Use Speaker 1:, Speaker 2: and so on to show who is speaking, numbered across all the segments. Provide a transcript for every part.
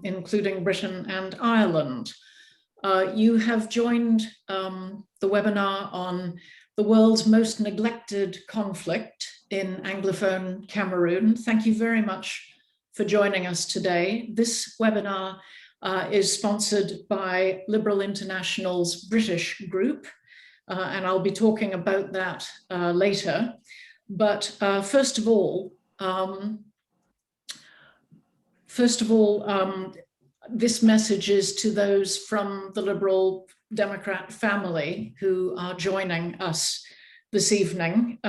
Speaker 1: including Britain and Ireland. You have joined the webinar on the world's most neglected conflict in Anglophone Cameroon. Thank you very much for joining us today. This webinar is sponsored by Liberal International's British group, and I'll be talking about that later. But first of all, this message is to those from the Liberal Democrat family who are joining us this evening.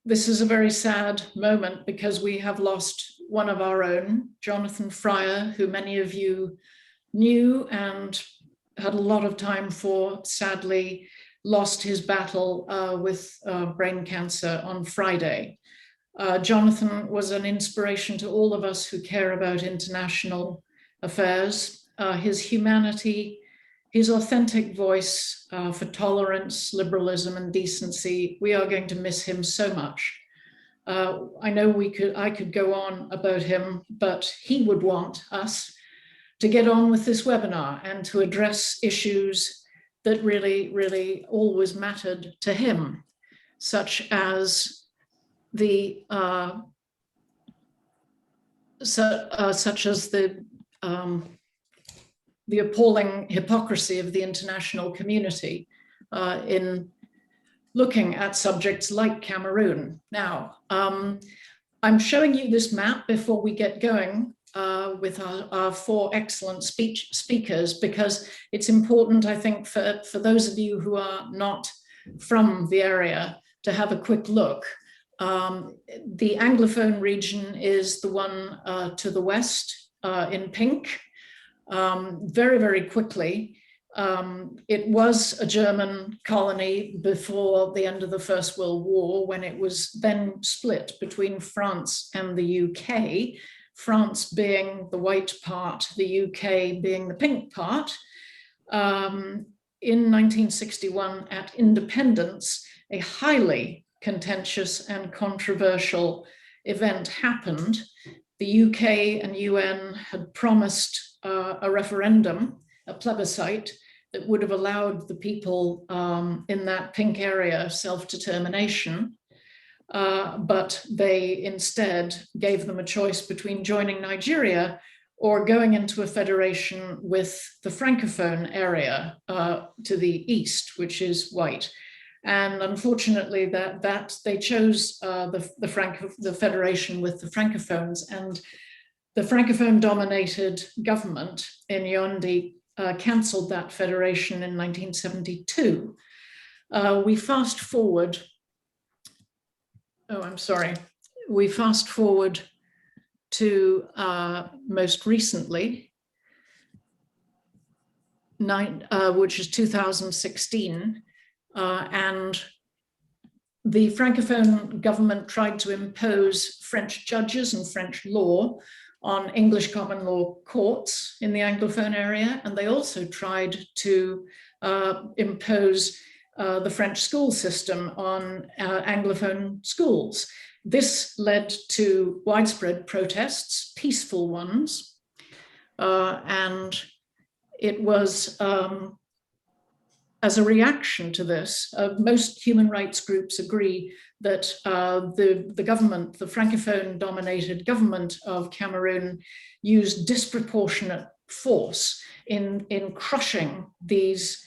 Speaker 1: This is a very sad moment because we have lost one of our own, Jonathan Fryer, who many of you knew and had a lot of time for, sadly lost his battle with brain cancer on Friday. Jonathan was an inspiration to all of us who care about international affairs. His humanity, his authentic voice for tolerance, liberalism, and decency, we are going to miss him so much. I know I could go on about him, but he would want us to get on with this webinar and to address issues that really always mattered to him, such as the appalling hypocrisy of the international community in looking at subjects like Cameroon. Now, I'm showing you this map before we get going with our four excellent speakers, because it's important, I think, for those of you who are not from the area to have a quick look. The Anglophone region is the one to the west in pink. Very quickly, it was a German colony before the end of the First World War, when it was then split between France and the UK, France being the white part, the UK being the pink part. In 1961, at independence, a highly contentious and controversial event happened. The UK and UN had promised a referendum, a plebiscite, that would have allowed the people in that pink area self-determination, but they instead gave them a choice between joining Nigeria or going into a federation with the Francophone area to the east, which is white. And unfortunately, that they chose the federation with the Francophones, and the Francophone-dominated government in Yaoundé cancelled that federation in 1972. We fast forward. Oh, I'm sorry. We fast forward to most recently, which is 2016. And the Francophone government tried to impose French judges and French law on English common law courts in the Anglophone area. And they also tried to impose the French school system on Anglophone schools. This led to widespread protests, peaceful ones, and it was as a reaction to this, most human rights groups agree that the government, the Francophone-dominated government of Cameroon, used disproportionate force in crushing these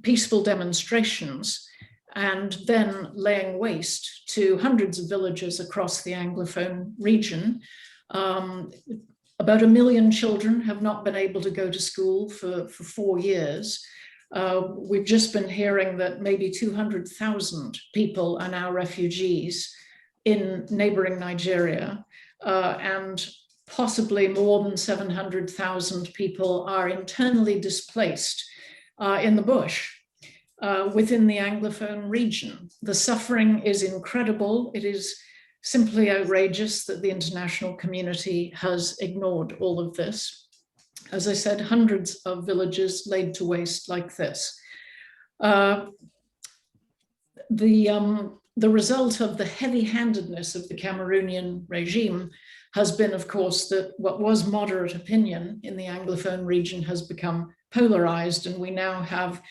Speaker 1: peaceful demonstrations and then laying waste to hundreds of villages across the Anglophone region. About 1 million children have not been able to go to school for 4 years. We've just been hearing that maybe 200,000 people are now refugees in neighboring Nigeria, and possibly more than 700,000 people are internally displaced in the bush within the Anglophone region. The suffering is incredible. It is simply outrageous that the international community has ignored all of this. As I said, hundreds of villages laid to waste like this. The result of the heavy-handedness of the Cameroonian regime has been, of course, that what was moderate opinion in the Anglophone region has become polarized, and we now have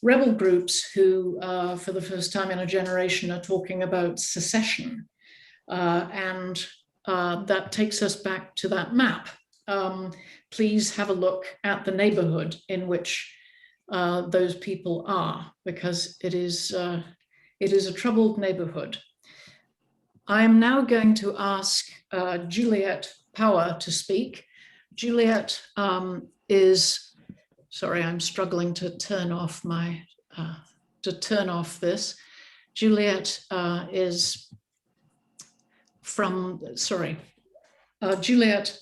Speaker 1: rebel groups who, for the first time in a generation, are talking about secession. And that takes us back to that map. Please have a look at the neighborhood in which those people are, because it is a troubled neighborhood. I am now going to ask Juliette Paauwe to speak. Juliette is, sorry, I'm struggling to turn off this. Juliette is from, Juliette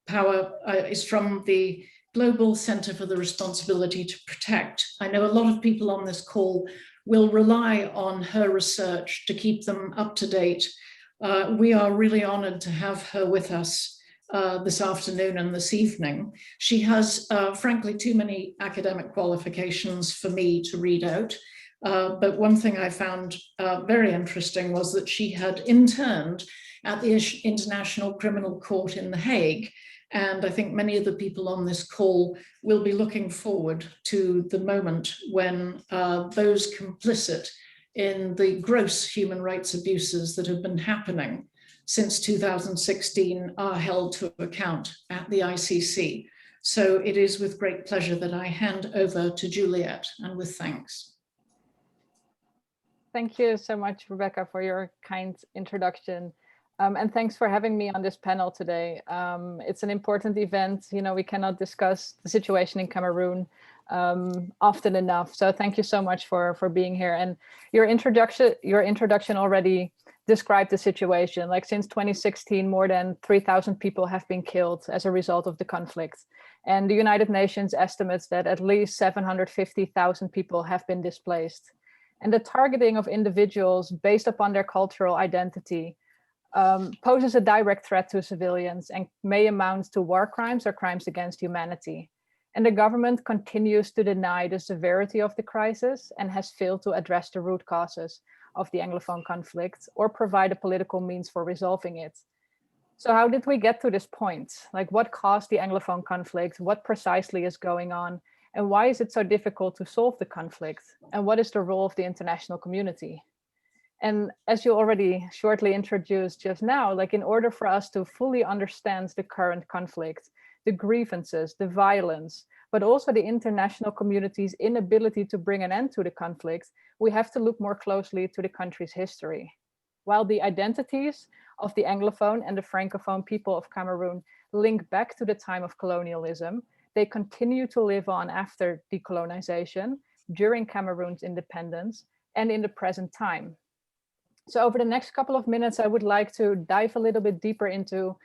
Speaker 1: Paauwe is from the Global Center for the Responsibility to Protect. I know a lot of people on this call will rely on her research to keep them up to date. We are really honored to have her with us this afternoon and this evening. She has, frankly, too many academic qualifications for me to read out. But one thing I found very interesting was that she had interned at the International Criminal Court in The Hague. And I think many of the people on this call will be looking forward to the moment when those complicit in the gross human rights abuses that have been happening since 2016 are held to account at the ICC. So it is with great pleasure that I hand over to Juliette, and with thanks.
Speaker 2: Thank you so much, Rebecca, for your kind introduction. And thanks for having me on this panel today. It's an important event. You know, we cannot discuss the situation in Cameroon often enough. So thank you so much for being here. And your introduction already described the situation. Like, since 2016, more than 3,000 people have been killed as a result of the conflict. And the United Nations estimates that at least 750,000 people have been displaced. And the targeting of individuals based upon their cultural identity poses a direct threat to civilians and may amount to war crimes or crimes against humanity. And the government continues to deny the severity of the crisis and has failed to address the root causes of the Anglophone conflict or provide a political means for resolving it. So how did we get to this point? Like, what caused the Anglophone conflict? What precisely is going on? And why is it so difficult to solve the conflict? And what is the role of the international community? And as you already shortly introduced just now, like, in order for us to fully understand the current conflict, the grievances, the violence, but also the international community's inability to bring an end to the conflict, we have to look more closely to the country's history. While the identities of the Anglophone and the Francophone people of Cameroon link back to the time of colonialism, they continue to live on after decolonization, during Cameroon's independence, and in the present time. So over the next couple of minutes, I would like to dive a little bit deeper into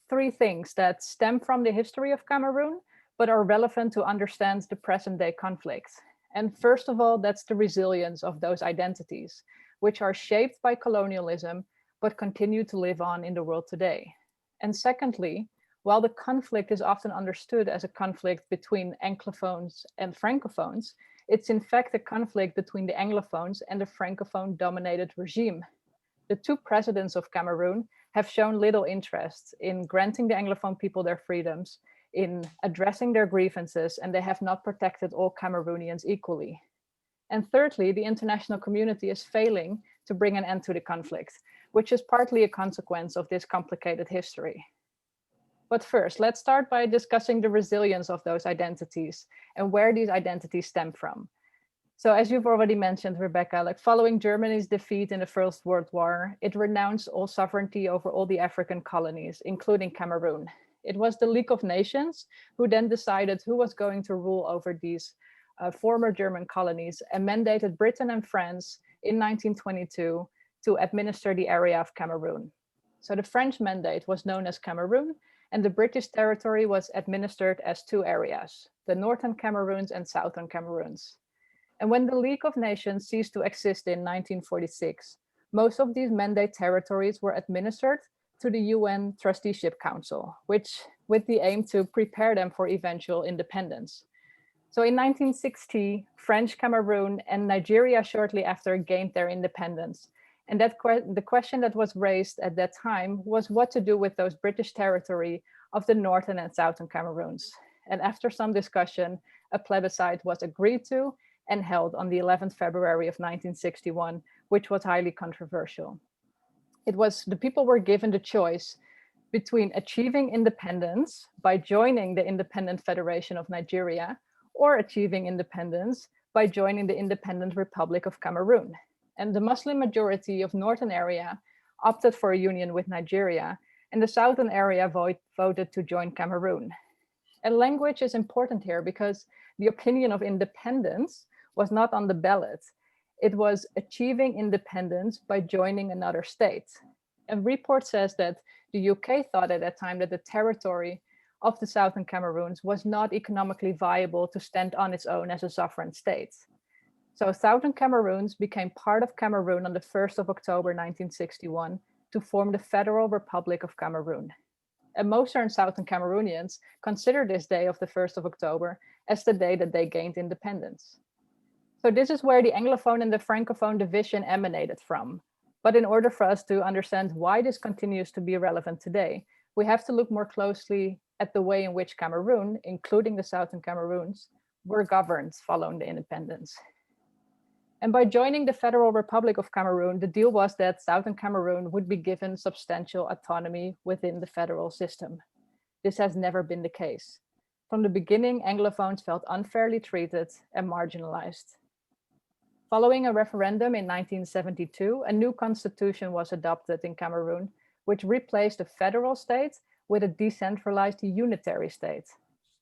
Speaker 2: three things that stem from the history of Cameroon, but are relevant to understand the present day conflict. And first of all, that's the resilience of those identities, which are shaped by colonialism, but continue to live on in the world today. And secondly, while the conflict is often understood as a conflict between Anglophones and Francophones, it's in fact a conflict between the Anglophones and the Francophone-dominated regime. The two presidents of Cameroon have shown little interest in granting the Anglophone people their freedoms, in addressing their grievances, and they have not protected all Cameroonians equally. And thirdly, the international community is failing to bring an end to the conflict, which is partly a consequence of this complicated history. But first, let's start by discussing the resilience of those identities and where these identities stem from. So as you've already mentioned, Rebecca, like, following Germany's defeat in the First World War, it renounced all sovereignty over all the African colonies, including Cameroon. It was the League of Nations who then decided who was going to rule over these former German colonies and mandated Britain and France in 1922 to administer the area of Cameroon. So the French mandate was known as Cameroon, and the British territory was administered as two areas, the Northern Cameroons and Southern Cameroons. And when the League of Nations ceased to exist in 1946, most of these mandate territories were administered to the UN Trusteeship Council, with the aim to prepare them for eventual independence. So in 1960, French Cameroon and Nigeria shortly after gained their independence. And the question that was raised at that time was what to do with those British territory of the northern and southern Cameroons. And after some discussion, a plebiscite was agreed to and held on the 11th February of 1961, which was highly controversial. It was the people were given the choice between achieving independence by joining the Independent Federation of Nigeria or achieving independence by joining the Independent Republic of Cameroon. And the Muslim majority of northern area opted for a union with Nigeria, and the southern area voted to join Cameroon. And language is important here because the opinion of independence was not on the ballot. It was achieving independence by joining another state. A report says that the UK thought at that time that the territory of the southern Cameroons was not economically viable to stand on its own as a sovereign state. So southern Cameroons became part of Cameroon on the 1st of October 1961 to form the Federal Republic of Cameroon. And most southern Cameroonians consider this day of the 1st of October as the day that they gained independence. So this is where the Anglophone and the Francophone division emanated from. But in order for us to understand why this continues to be relevant today, we have to look more closely at the way in which Cameroon, including the southern Cameroons, were governed following the independence. And by joining the Federal Republic of Cameroon, the deal was that southern Cameroon would be given substantial autonomy within the federal system. This has never been the case. From the beginning, Anglophones felt unfairly treated and marginalized. Following a referendum in 1972, a new constitution was adopted in Cameroon, which replaced the federal state with a decentralized unitary state.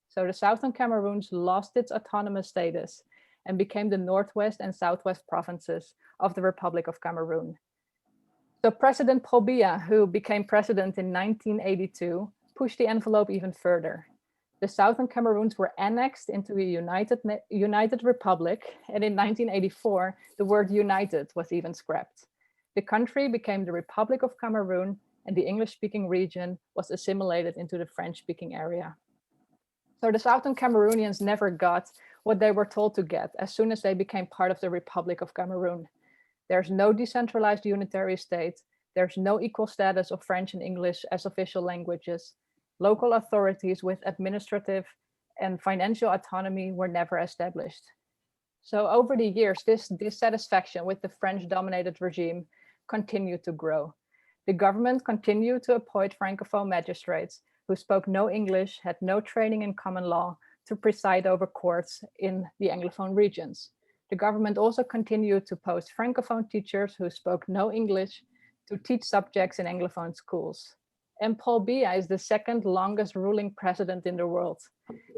Speaker 2: So the southern Cameroons lost its autonomous status and became the northwest and southwest provinces of the Republic of Cameroon. So President Paul Biya, who became president in 1982, pushed the envelope even further. The southern Cameroons were annexed into a united republic, and in 1984, the word united was even scrapped. The country became the Republic of Cameroon, and the English-speaking region was assimilated into the French-speaking area. So the southern Cameroonians never got what they were told to get as soon as they became part of the Republic of Cameroon. There's no decentralized unitary state. There's no equal status of French and English as official languages. Local authorities with administrative and financial autonomy were never established. So over the years, this dissatisfaction with the French-dominated regime continued to grow. The government continued to appoint Francophone magistrates who spoke no English, had no training in common law, to preside over courts in the Anglophone regions. The government also continued to post Francophone teachers who spoke no English to teach subjects in Anglophone schools. And Paul Biya is the second longest ruling president in the world.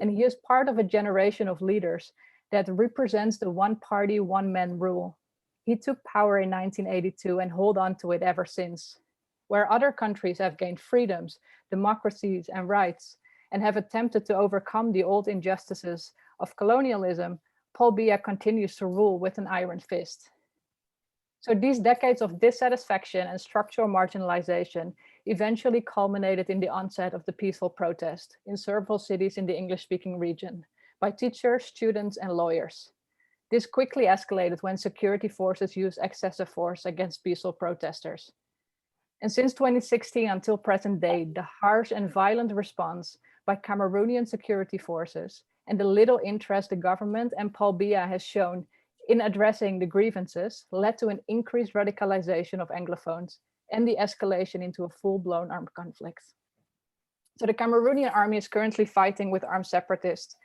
Speaker 2: And he is part of a generation of leaders that represents the one party, one man rule. He took power in 1982 and held on to it ever since. Where other countries have gained freedoms, democracies, and rights, and have attempted to overcome the old injustices of colonialism, Paul Biya continues to rule with an iron fist. So these decades of dissatisfaction and structural marginalization eventually culminated in the onset of the peaceful protest in several cities in the English-speaking region by teachers, students, and lawyers. This quickly escalated when security forces used excessive force against peaceful protesters. And since 2016 until present day, the harsh and violent response by Cameroonian security forces and the little interest the government and Paul Biya has shown in addressing the grievances led to an increased radicalization of Anglophones and the escalation into a full-blown armed conflict. So the Cameroonian army is currently fighting with armed separatists,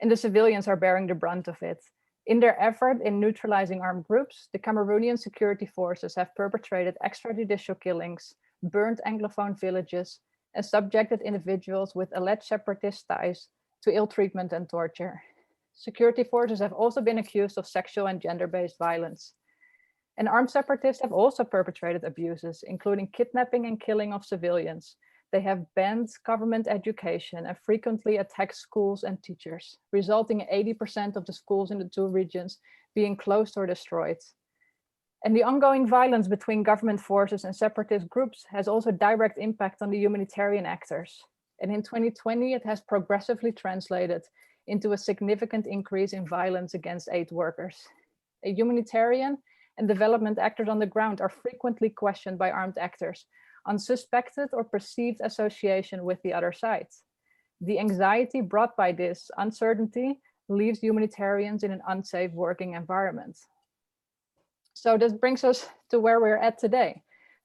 Speaker 2: and the civilians are bearing the brunt of it. In their effort in neutralizing armed groups, the Cameroonian security forces have perpetrated extrajudicial killings, burned Anglophone villages, and subjected individuals with alleged separatist ties to ill treatment and torture. Security forces have also been accused of sexual and gender-based violence. And armed separatists have also perpetrated abuses, including kidnapping and killing of civilians. They have banned government education and frequently attacked schools and teachers, resulting in 80% of the schools in the two regions being closed or destroyed. And the ongoing violence between government forces and separatist groups has also direct impact on the humanitarian actors. And in 2020, it has progressively translated into a significant increase in violence against aid workers. A humanitarian and development actors on the ground are frequently questioned by armed actors on suspected or perceived association with the other side. The anxiety brought by this uncertainty leaves humanitarians in an unsafe working environment. So this brings us to where we're at today.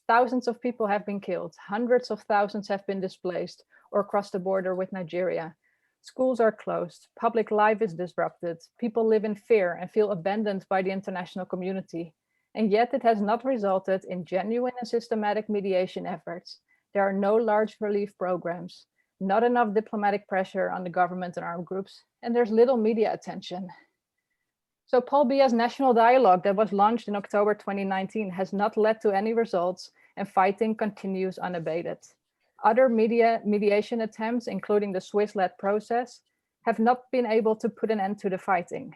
Speaker 2: Thousands of people have been killed, hundreds of thousands have been displaced or crossed the border with Nigeria. Schools are closed, public life is disrupted, people live in fear and feel abandoned by the international community. And yet it has not resulted in genuine and systematic mediation efforts. There are no large relief programs, not enough diplomatic pressure on the government and armed groups, and there's little media attention. So Paul Biya's national dialogue that was launched in October 2019 has not led to any results, and fighting continues unabated. Other mediation attempts, including the Swiss-led process, have not been able to put an end to the fighting.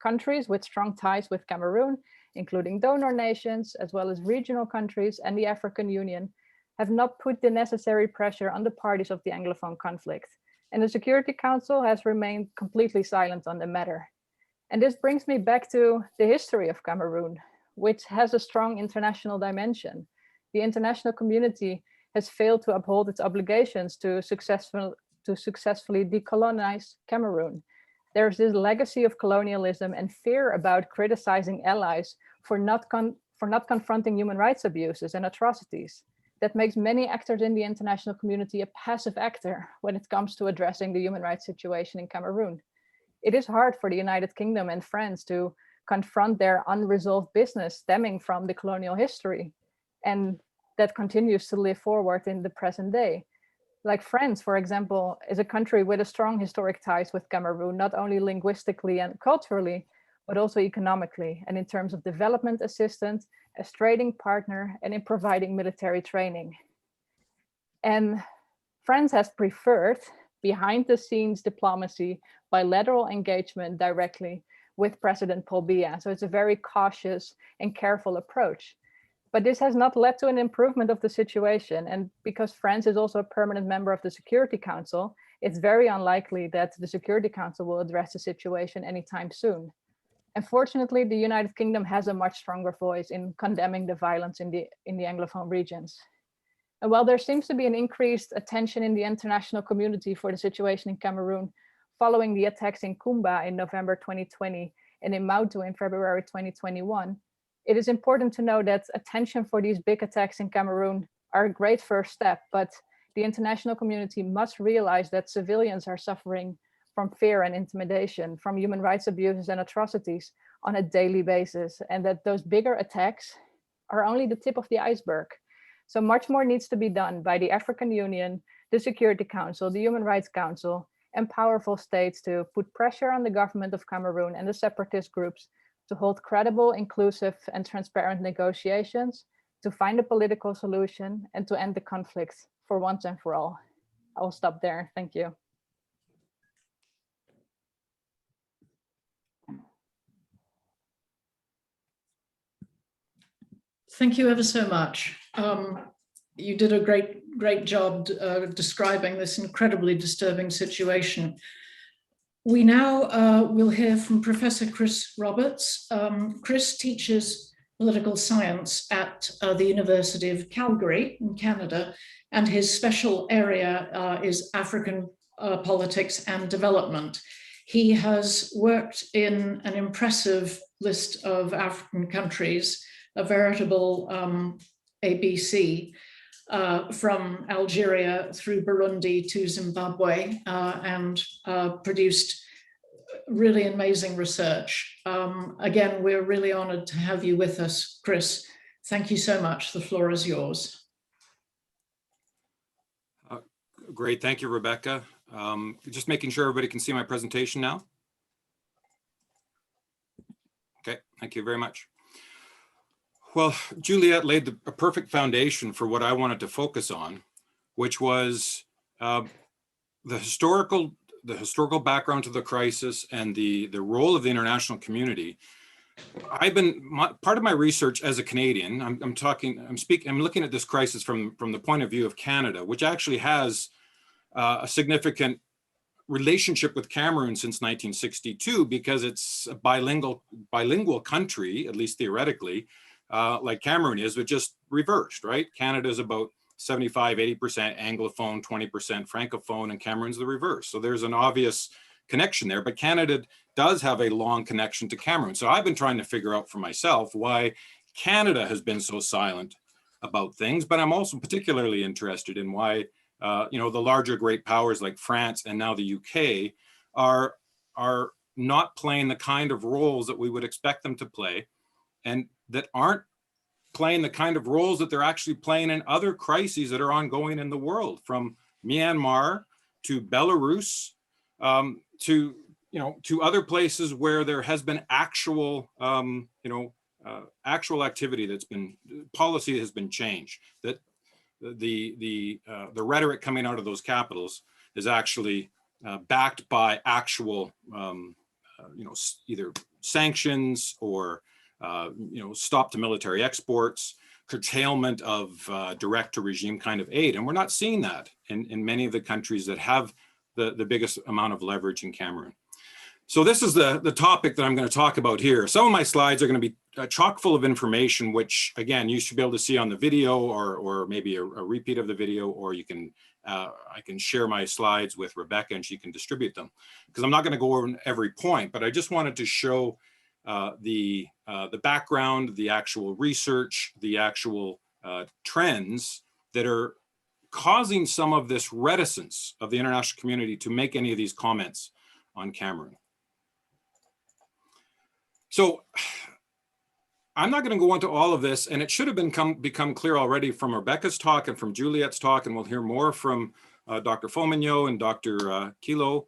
Speaker 2: Countries with strong ties with Cameroon, including donor nations, as well as regional countries and the African Union, have not put the necessary pressure on the parties of the Anglophone conflict. And the Security Council has remained completely silent on the matter. And this brings me back to the history of Cameroon, which has a strong international dimension. The international community has failed to uphold its obligations to successfully decolonize Cameroon. There's this legacy of colonialism and fear about criticizing allies for not confronting human rights abuses and atrocities. That makes many actors in the international community a passive actor when it comes to addressing the human rights situation in Cameroon. It is hard for the United Kingdom and France to confront their unresolved business stemming from the colonial history, and that continues to live forward in the present day. Like France, for example, is a country with a strong historic ties with Cameroon, not only linguistically and culturally, but also economically, and in terms of development assistance, as trading partner, and in providing military training. And France has preferred behind the scenes diplomacy, bilateral engagement directly with President Paul Biya. So it's a very cautious and careful approach. But this has not led to an improvement of the situation. And because France is also a permanent member of the Security Council, it's very unlikely that the Security Council will address the situation anytime soon. Unfortunately, the United Kingdom has a much stronger voice in condemning the violence in the Anglophone regions. And while there seems to be an increased attention in the international community for the situation in Cameroon, following the attacks in Kumba in November 2020 and in Mautu in February 2021, it is important to know that attention for these big attacks in Cameroon are a great first step, but the international community must realize that civilians are suffering from fear and intimidation, from human rights abuses and atrocities on a daily basis, and that those bigger attacks are only the tip of the iceberg. So much more needs to be done by the African Union, the Security Council, the Human Rights Council, and powerful states to put pressure on the government of Cameroon and the separatist groups to hold credible, inclusive, and transparent negotiations, to find a political solution, and to end the conflict for once and for all. I will stop there. Thank you.
Speaker 1: Thank you ever so much. You did a great job describing this incredibly disturbing situation. We now will hear from Professor Chris Roberts. Chris teaches political science at the University of Calgary in Canada, and his special area is African politics and development. He has worked in an impressive list of African countries, a veritable ABC, from Algeria through Burundi to Zimbabwe, and produced really amazing research. Again, we're really honored to have you with us, Chris. Thank you so much. The floor is yours.
Speaker 3: Great, thank you, Rebecca. Just making sure everybody can see my presentation now. Okay, thank you very much. Well, Juliette laid a perfect foundation for what I wanted to focus on, which was the historical background to the crisis and the role of the international community. Part of my research as a Canadian, I'm looking at this crisis from the point of view of Canada, which actually has a significant relationship with Cameroon since 1962 because it's a bilingual country, at least theoretically, like Cameroon is, but just reversed, right? Canada is about 75, 80% Anglophone, 20% Francophone, and Cameroon's the reverse. So there's an obvious connection there, but Canada does have a long connection to Cameroon. So I've been trying to figure out for myself why Canada has been so silent about things, but I'm also particularly interested in why the larger great powers like France and now the UK are not playing the kind of roles that we would expect them to play, and that aren't playing the kind of roles that they're actually playing in other crises that are ongoing in the world, from Myanmar to Belarus, to other places where there has been actual, actual activity that's been, policy has been changed, that the rhetoric coming out of those capitals is actually backed by actual, either sanctions or stop to military exports, curtailment of direct to regime kind of aid. And we're not seeing that in many of the countries that have the biggest amount of leverage in Cameroon. So this is the topic that I'm going to talk about here. Some of my slides are going to be chock full of information, which again, you should be able to see on the video or maybe a repeat of the video, or you can, I can share my slides with Rebecca and she can distribute them, because I'm not going to go over every point, but I just wanted to show the background, the actual research, the actual trends that are causing some of this reticence of the international community to make any of these comments on Cameroon. So I'm not going to go into all of this, and it should have become clear already from Rebecca's talk and from Juliette's talk, and we'll hear more from Dr. Foligno and Dr. Kilo.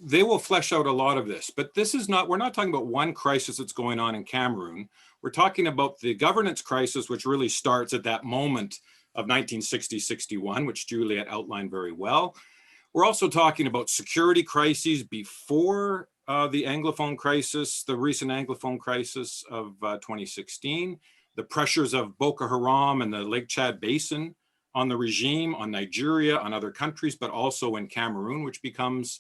Speaker 3: They will flesh out a lot of this, but this is not, we're not talking about one crisis that's going on in Cameroon. We're talking about the governance crisis, which really starts at that moment of 1960-61, which Juliette outlined very well. We're also talking about security crises before the Anglophone crisis, the recent Anglophone crisis of 2016, the pressures of Boko Haram and the Lake Chad Basin on the regime, on Nigeria, on other countries, but also in Cameroon, which becomes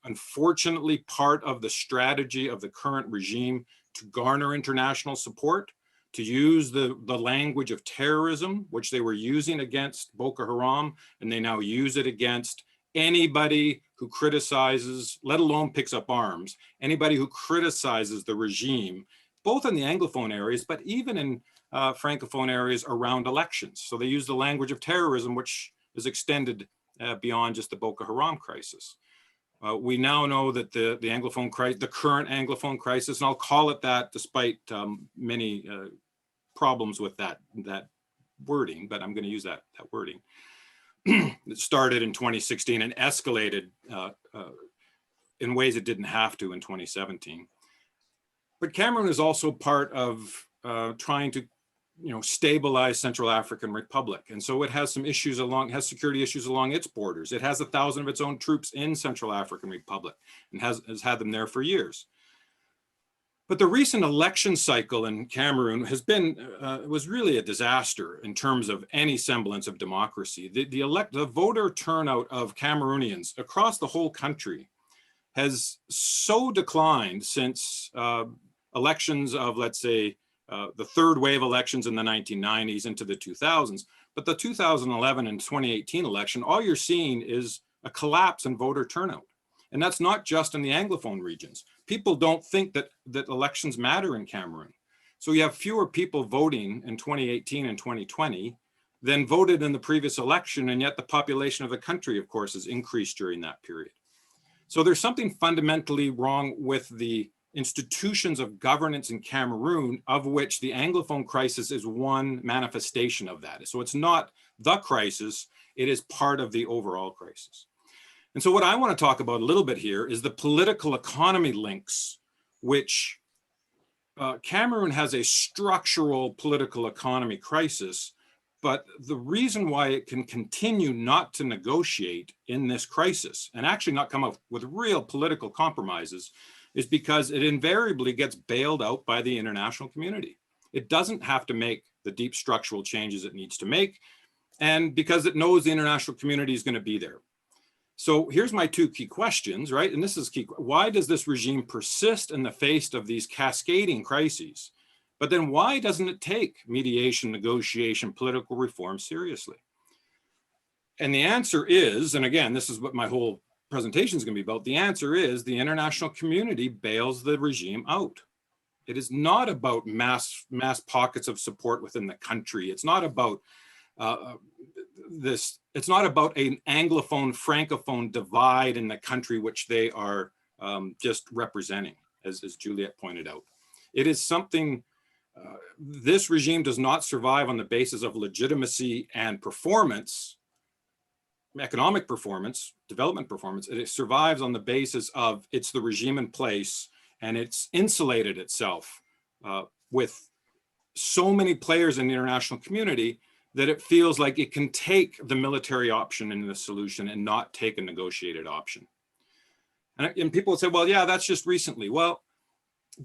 Speaker 3: unfortunately part of the strategy of the current regime to garner international support, to use the language of terrorism, which they were using against Boko Haram, and they now use it against anybody who criticizes, let alone picks up arms, anybody who criticizes the regime, both in the Anglophone areas, but even in Francophone areas around elections. So they use the language of terrorism, which is extended beyond just the Boko Haram crisis. We now know that the Anglophone crisis, the current Anglophone crisis, and I'll call it that despite many problems with that wording, but I'm going to use that wording. It started in 2016 and escalated in ways it didn't have to in 2017. But Cameroon is also part of trying to stabilize Central African Republic. And so it has some issues has security issues along its borders. It has 1,000 of its own troops in Central African Republic and has had them there for years. But the recent election cycle in Cameroon has been, was really a disaster in terms of any semblance of democracy. The voter turnout of Cameroonians across the whole country has so declined since elections of, let's say, the third wave elections in the 1990s into the 2000s. But the 2011 and 2018 election, all you're seeing is a collapse in voter turnout. And that's not just in the Anglophone regions. People don't think that elections matter in Cameroon. So you have fewer people voting in 2018 and 2020 than voted in the previous election, and yet the population of the country, of course, has increased during that period. So there's something fundamentally wrong with the institutions of governance in Cameroon, of which the Anglophone crisis is one manifestation of that. So it's not the crisis, it is part of the overall crisis. And so what I want to talk about a little bit here is the political economy links, which Cameroon has a structural political economy crisis, but the reason why it can continue not to negotiate in this crisis and actually not come up with real political compromises is because it invariably gets bailed out by the international community. It doesn't have to make the deep structural changes it needs to make, and because it knows the international community is going to be there. So here's my two key questions, right? And this is key. Why does this regime persist in the face of these cascading crises? But then why doesn't it take mediation, negotiation, political reform seriously? And the answer is, and again, this is what my whole presentation is going to be about. The answer is the international community bails the regime out. It is not about mass pockets of support within the country. It's not about it's not about an Anglophone, Francophone divide in the country, which they are just representing, as Juliette pointed out. It is something, this regime does not survive on the basis of legitimacy and performance, economic performance, development performance. It survives on the basis of it's the regime in place, and it's insulated itself with so many players in the international community that it feels like it can take the military option in the solution and not take a negotiated option. And people would say, well, yeah, that's just recently. Well,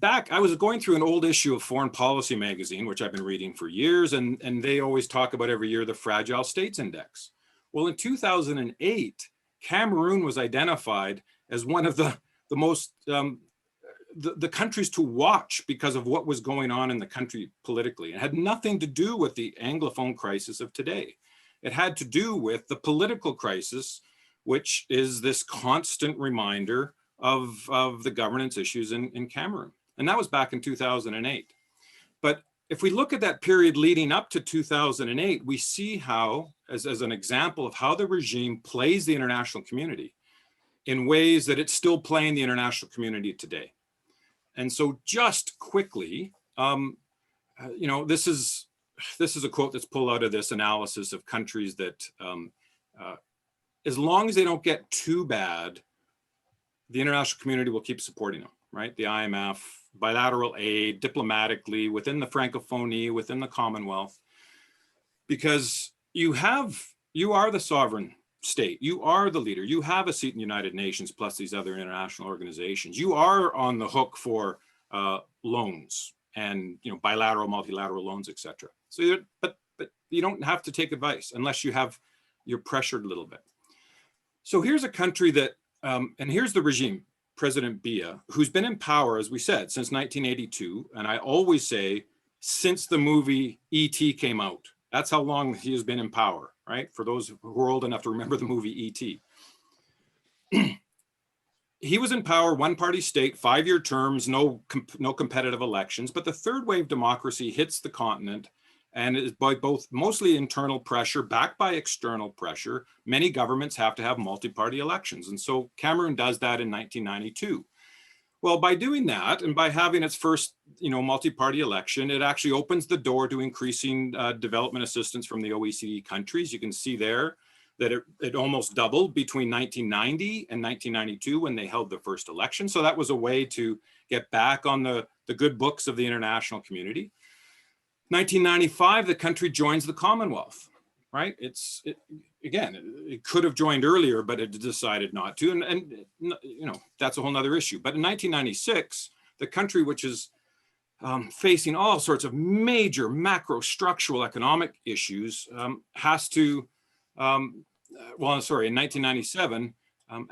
Speaker 3: I was going through an old issue of Foreign Policy magazine, which I've been reading for years, and they always talk about every year the Fragile States Index. Well, in 2008, Cameroon was identified as one of the most, the countries to watch because of what was going on in the country politically. It had nothing to do with the Anglophone crisis of today. It had to do with the political crisis, which is this constant reminder of the governance issues in Cameroon. And that was back in 2008. But if we look at that period leading up to 2008, we see how, as an example of how the regime plays the international community in ways that it's still playing the international community today. And so just quickly, you know, this is a quote that's pulled out of this analysis of countries that, as long as they don't get too bad, the international community will keep supporting them, right? The IMF, bilateral aid, diplomatically, within the Francophonie, within the Commonwealth, because you are the sovereign state, you are the leader, you have a seat in the United Nations plus these other international organizations. You are on the hook for loans and, you know, bilateral, multilateral loans, etc. So, but you don't have to take advice unless you're pressured a little bit. So here's a country that, and here's the regime, President Biya, who's been in power, as we said, since 1982. And I always say, since the movie E.T. came out, that's how long he has been in power, right? For those who are old enough to remember the movie E.T. He was in power, one-party state, 5-year terms, no competitive elections, but the third wave democracy hits the continent, and is by both mostly internal pressure backed by external pressure. Many governments have to have multi-party elections, and so Cameroon does that in 1992. Well, by doing that and by having its first, you know, multi-party election, it actually opens the door to increasing development assistance from the OECD countries. You can see there that it almost doubled between 1990 and 1992 when they held the first election. So that was a way to get back on the good books of the international community. 1995, the country joins the Commonwealth, right? It could have joined earlier, but it decided not to. And you know, that's a whole nother issue. But in 1996, the country, which is facing all sorts of major macro structural economic issues, has to, in 1997,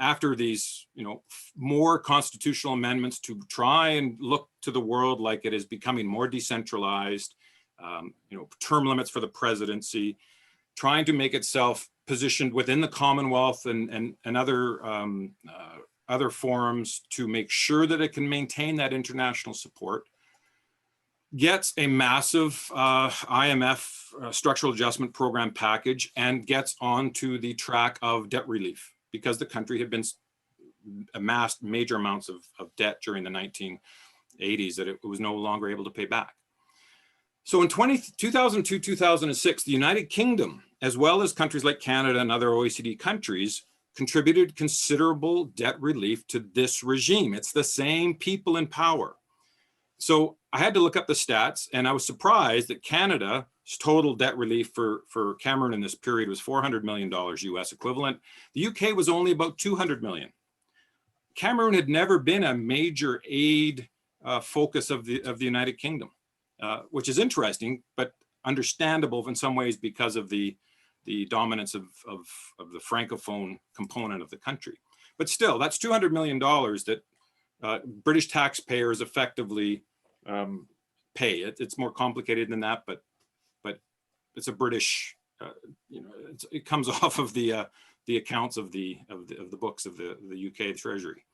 Speaker 3: after these, you know, more constitutional amendments to try and look to the world like it is becoming more decentralized, you know, term limits for the presidency, trying to make itself positioned within the Commonwealth and other forums to make sure that it can maintain that international support, gets a massive IMF structural adjustment program package and gets onto the track of debt relief because the country had been amassed major amounts of debt during the 1980s that it was no longer able to pay back. So in 2002, 2006, the United Kingdom, as well as countries like Canada and other OECD countries, contributed considerable debt relief to this regime. It's the same people in power. So I had to look up the stats, and I was surprised that Canada's total debt relief for Cameroon in this period was $400 million US equivalent. The UK was only about 200 million. Cameroon had never been a major aid focus of the United Kingdom, which is interesting, but understandable in some ways because of the the dominance of the Francophone component of the country. But still, that's $200 million that British taxpayers effectively pay. It's more complicated than that, but it's a British, it comes off of the accounts of the books of the UK Treasury.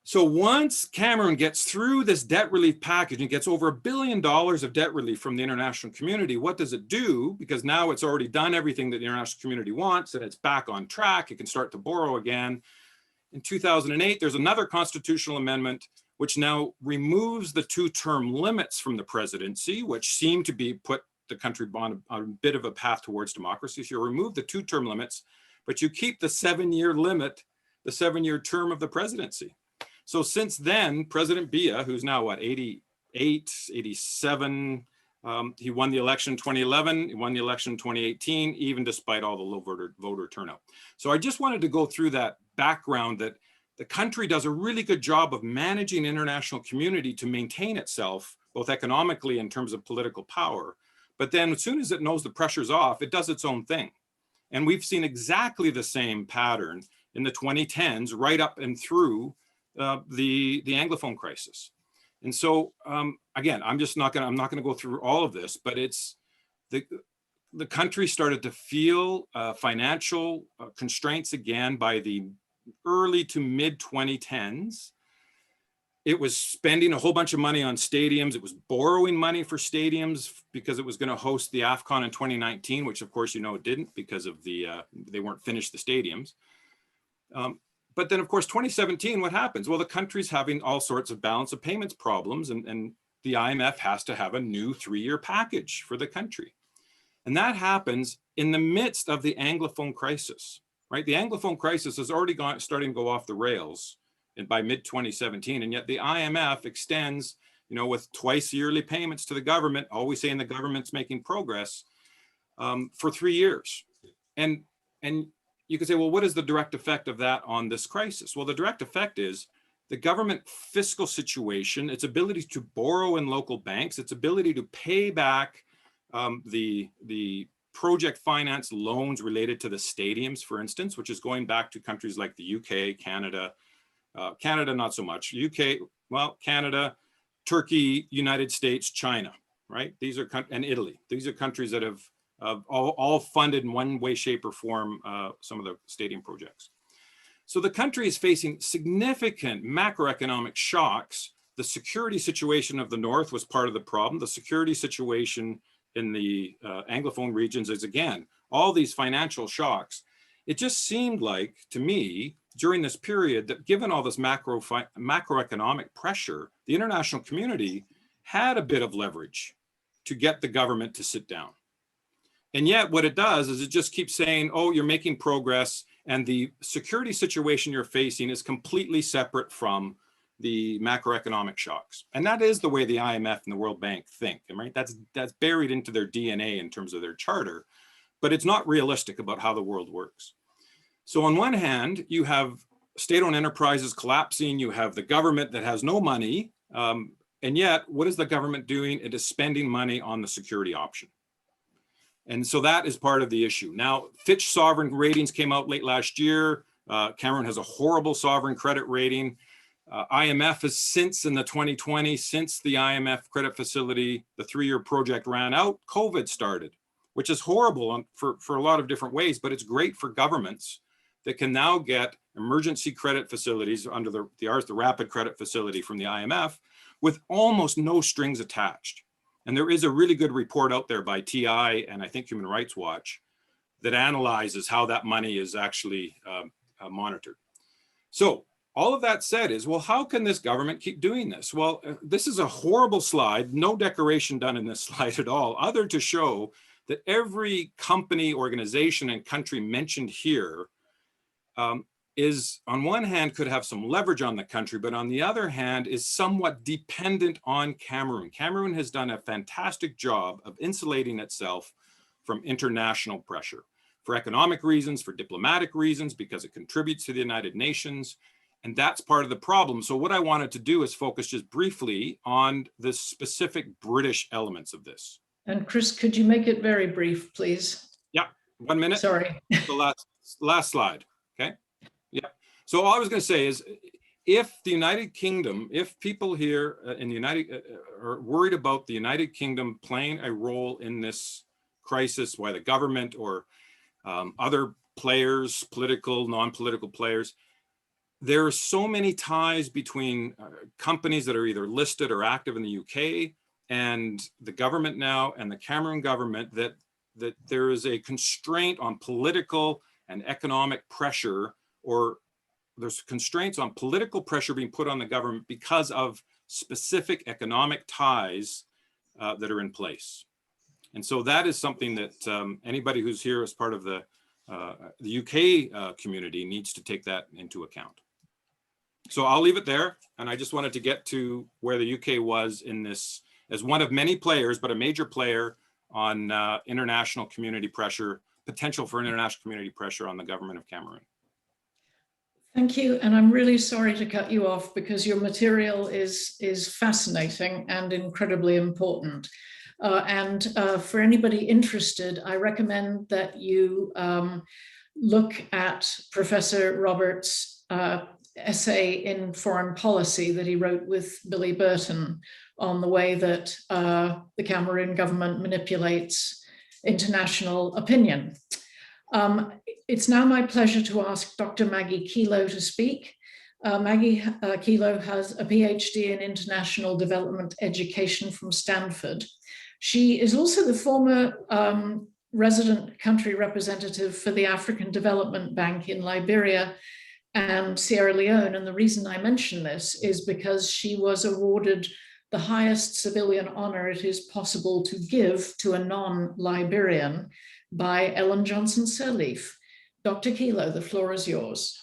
Speaker 3: So once Cameroon gets through this debt relief package and gets over $1 billion of debt relief from the international community, what does it do? Because now it's already done everything that the international community wants and it's back on track. It can start to borrow again. In 2008, there's another constitutional amendment which now removes the 2-term limits from the presidency, which seem to be put the country on a bit of a path towards democracy. So you remove the 2-term limits, but you keep the 7-year limit, the 7-year term of the presidency. So since then, President Biya, who's now what, 88, 87, he won the election in 2011, he won the election in 2018, even despite all the low voter turnout. So I just wanted to go through that background that the country does a really good job of managing international community to maintain itself, both economically in terms of political power. But then as soon as it knows the pressure's off, it does its own thing. And we've seen exactly the same pattern in the 2010s, right up and through the Anglophone crisis. And so again, I'm not going to go through all of this, but it's the country started to feel financial constraints again by the early to mid 2010s. It was spending a whole bunch of money on stadiums. It was borrowing money for stadiums because it was going to host the AFCON in 2019, which of course, it didn't because of they weren't finished the stadiums. But then, of course, 2017, what happens? Well, the country's having all sorts of balance of payments problems, and the IMF has to have a new 3-year package for the country. And that happens in the midst of the Anglophone crisis, right? The Anglophone crisis has already starting to go off the rails by mid-2017, and yet the IMF extends, with twice yearly payments to the government, always saying the government's making progress, for 3 years. And you could say, well, what is the direct effect of that on this crisis? Well, the direct effect is the government fiscal situation, its ability to borrow in local banks, its ability to pay back the project finance loans related to the stadiums, for instance, which is going back to countries like the UK, Canada, Canada, not so much. UK, well, Canada, Turkey, United States, China, right? These are, and Italy. These are countries that have all funded in one way, shape, or form some of the stadium projects. So the country is facing significant macroeconomic shocks. The security situation of the North was part of the problem. The security situation in the Anglophone regions is, again, all these financial shocks. It just seemed like, to me, during this period, that given all this macroeconomic pressure, the international community had a bit of leverage to get the government to sit down. And yet what it does is it just keeps saying, oh, you're making progress, and the security situation you're facing is completely separate from the macroeconomic shocks. And that is the way the IMF and the World Bank think, right? That's buried into their DNA in terms of their charter, but it's not realistic about how the world works. So on one hand, you have state-owned enterprises collapsing, you have the government that has no money, and yet what is the government doing? It is spending money on the security option. And so that is part of the issue. Now, Fitch sovereign ratings came out late last year. Cameroon has a horrible sovereign credit rating. IMF has since in the 2020, since the IMF credit facility, the 3-year project ran out, COVID started, which is horrible for a lot of different ways, but it's great for governments that can now get emergency credit facilities under the rapid credit facility from the IMF with almost no strings attached. And there is a really good report out there by TI and I think Human Rights Watch that analyzes how that money is actually monitored. So all of that said is, well, how can this government keep doing this? Well, this is a horrible slide, no decoration done in this slide at all, other to show that every company, organization, and country mentioned here is, on one hand, could have some leverage on the country, but on the other hand, is somewhat dependent on Cameroon. Cameroon has done a fantastic job of insulating itself from international pressure for economic reasons, for diplomatic reasons, because it contributes to the United Nations. And that's part of the problem. So what I wanted to do is focus just briefly on the specific British elements of this.
Speaker 1: And Chris, could you make it very brief, please?
Speaker 3: Yeah. 1 minute.
Speaker 1: Sorry.
Speaker 3: The last slide. Okay. Yeah. So all I was going to say is, if the United Kingdom, if people here in the are worried about the United Kingdom playing a role in this crisis, why the government or other players, political, non-political players, there are so many ties between companies that are either listed or active in the UK and the government now and the Cameroon government that there is a constraint on political and economic pressure, or there's constraints on political pressure being put on the government because of specific economic ties that are in place. And so that is something that anybody who's here as part of the UK community needs to take that into account. So I'll leave it there. And I just wanted to get to where the UK was in this as one of many players, but a major player on international community pressure, potential for international community pressure on the government of Cameroon.
Speaker 1: Thank you. And I'm really sorry to cut you off because your material is fascinating and incredibly important. For anybody interested, I recommend that you look at Professor Roberts' essay in Foreign Policy that he wrote with Billy Burton on the way that the Cameroon government manipulates international opinion. It's now my pleasure to ask Dr. Maggie Kilo to speak. Maggie Kilo has a PhD in international development education from Stanford. She is also the former resident country representative for the African Development Bank in Liberia and Sierra Leone. And the reason I mention this is because she was awarded the highest civilian honor it is possible to give to a non-Liberian by Ellen Johnson Sirleaf. Dr. Kilo, the floor is yours.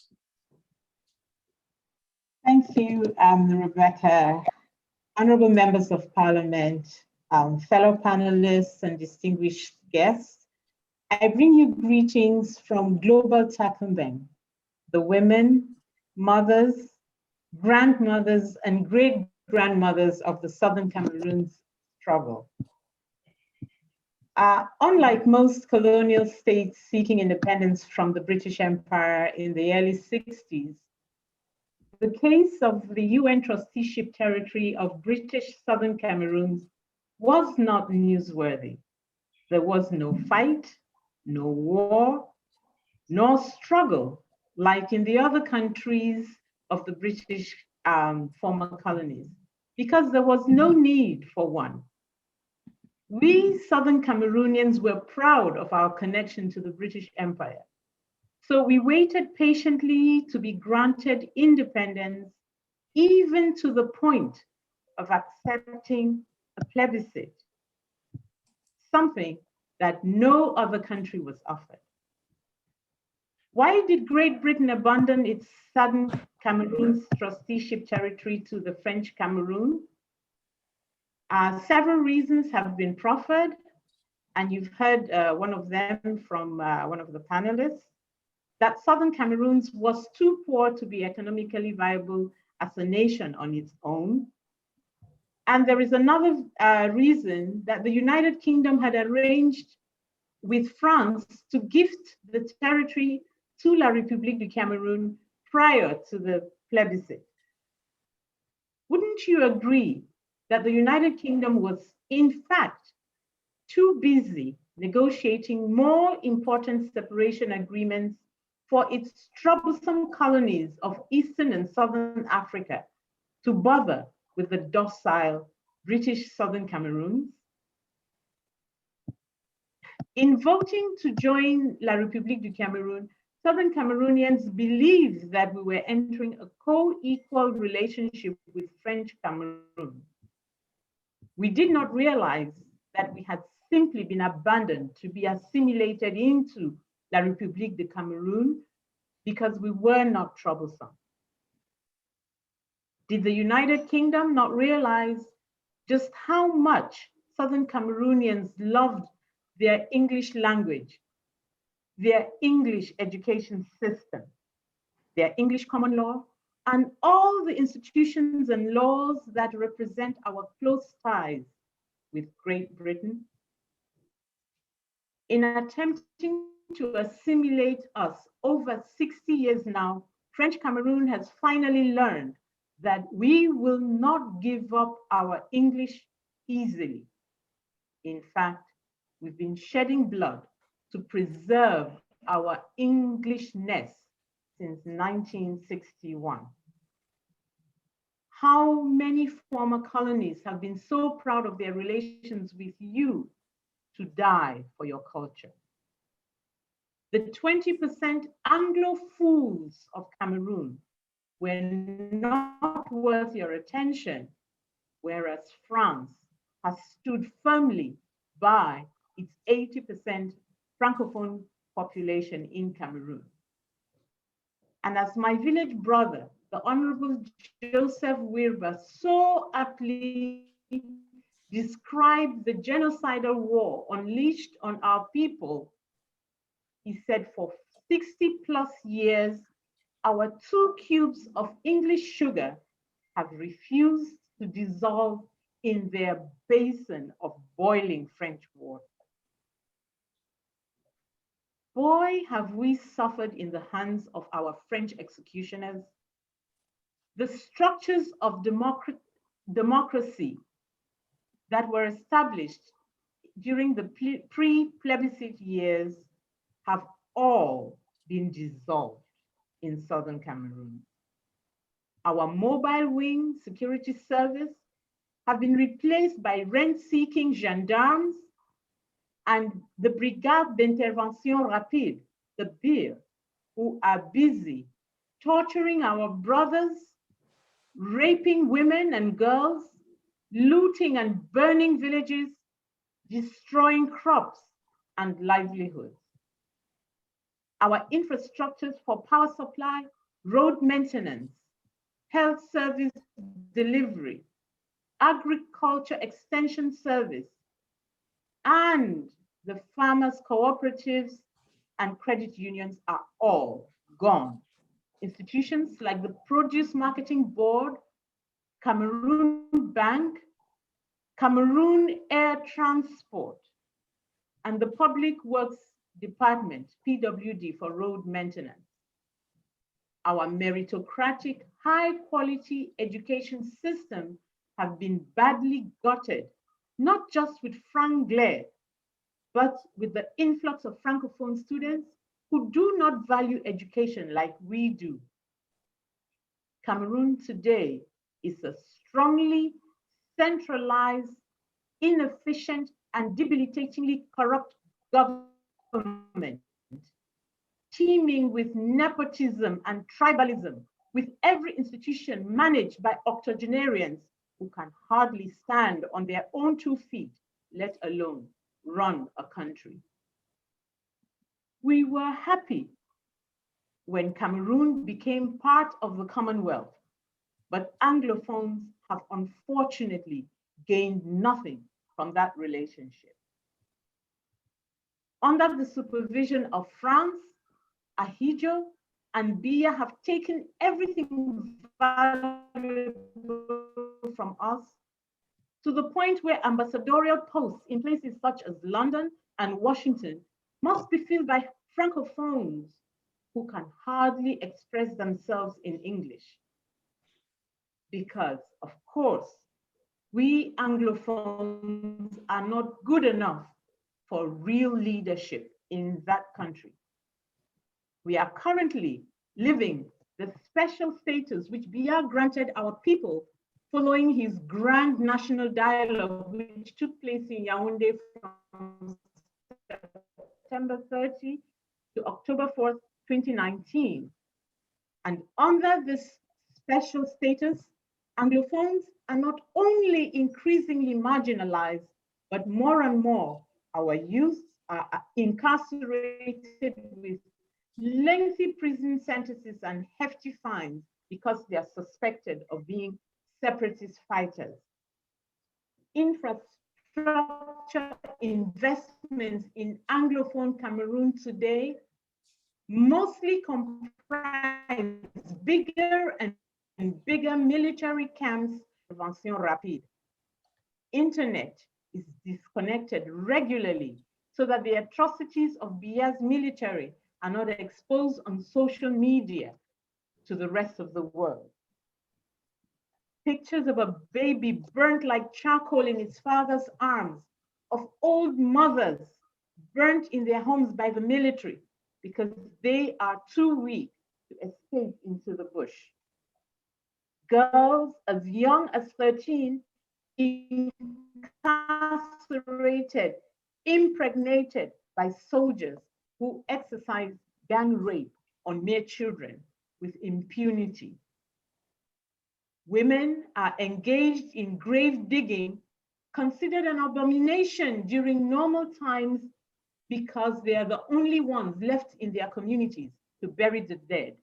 Speaker 4: Thank you, Rebecca. Honorable members of Parliament, fellow panelists and distinguished guests, I bring you greetings from Global Takumbem, the women, mothers, grandmothers, and great-grandmothers of the Southern Cameroon's struggle. Unlike most colonial states seeking independence from the British Empire in the early 60s, the case of the UN trusteeship territory of British Southern Cameroon was not newsworthy. There was no fight, no war, nor struggle like in the other countries of the British former colonies, because there was no need for one. We Southern Cameroonians were proud of our connection to the British Empire. So we waited patiently to be granted independence, even to the point of accepting a plebiscite, something that no other country was offered. Why did Great Britain abandon its Southern Cameroon's trusteeship territory to the French Cameroon? Several reasons have been proffered, and you've heard one of them from one of the panelists, that Southern Cameroon was too poor to be economically viable as a nation on its own. And there is another reason that the United Kingdom had arranged with France to gift the territory to La République du Cameroun prior to the plebiscite. Wouldn't you agree that the United Kingdom was, in fact, too busy negotiating more important separation agreements for its troublesome colonies of Eastern and Southern Africa to bother with the docile British Southern Cameroons? In voting to join La République du Cameroun, Southern Cameroonians believed that we were entering a co-equal relationship with French Cameroon. We did not realize that we had simply been abandoned to be assimilated into La République de Cameroun because we were not troublesome. Did the United Kingdom not realize just how much Southern Cameroonians loved their English language, their English education system, their English common law, and all the institutions and laws that represent our close ties with Great Britain? In attempting to assimilate us over 60 years now, French Cameroon has finally learned that we will not give up our English easily. In fact, we've been shedding blood to preserve our Englishness since 1961. How many former colonies have been so proud of their relations with you to die for your culture? The 20% Anglophones of Cameroon were not worth your attention, whereas France has stood firmly by its 80% Francophone population in Cameroon. And as my village brother, the Honorable Joseph Wirba, so aptly described the genocidal war unleashed on our people, he said, for 60 plus years, our 2 cubes of English sugar have refused to dissolve in their basin of boiling French water. Boy, have we suffered in the hands of our French executioners. The structures of democracy that were established during the pre-plebiscite years have all been dissolved in southern Cameroon. Our mobile wing security service have been replaced by rent-seeking gendarmes and the Brigade d'Intervention Rapide, the BIR, who are busy torturing our brothers, raping women and girls, looting and burning villages, destroying crops and livelihoods. Our infrastructures for power supply, road maintenance, health service delivery, agriculture extension service, and the farmers' cooperatives and credit unions are all gone. Institutions like the Produce Marketing Board, Cameroon Bank, Cameroon Air Transport, and the Public Works Department, PWD, for road maintenance. Our meritocratic, high-quality education system have been badly gutted, not just with franglais, but with the influx of Francophone students who do not value education like we do. Cameroon today is a strongly centralized, inefficient, and debilitatingly corrupt government, teeming with nepotism and tribalism, with every institution managed by octogenarians who can hardly stand on their own 2 feet, let alone run a country. We were happy when Cameroon became part of the Commonwealth, but Anglophones have unfortunately gained nothing from that relationship. Under the supervision of France, Ahidjo and Biya have taken everything valuable from us, to the point where ambassadorial posts in places such as London and Washington must be filled by Francophones who can hardly express themselves in English. Because, of course, we Anglophones are not good enough for real leadership in that country. We are currently living the special status which Biya granted our people following his grand national dialogue, which took place in Yaoundé from September 30 to October 4th, 2019. And under this special status, Anglophones are not only increasingly marginalized, but more and more our youth are incarcerated with lengthy prison sentences and hefty fines because they are suspected of being separatist fighters. Infrastructure investments in Anglophone Cameroon today mostly comprise bigger and bigger military camps, intervention rapide. Internet is disconnected regularly so that the atrocities of Biya's military are not exposed on social media to the rest of the world. Pictures of a baby burnt like charcoal in its father's arms, of old mothers burnt in their homes by the military because they are too weak to escape into the bush. Girls as young as 13 incarcerated, impregnated by soldiers who exercise gang rape on mere children with impunity. Women are engaged in grave digging, considered an abomination during normal times because they are the only ones left in their communities to bury the dead.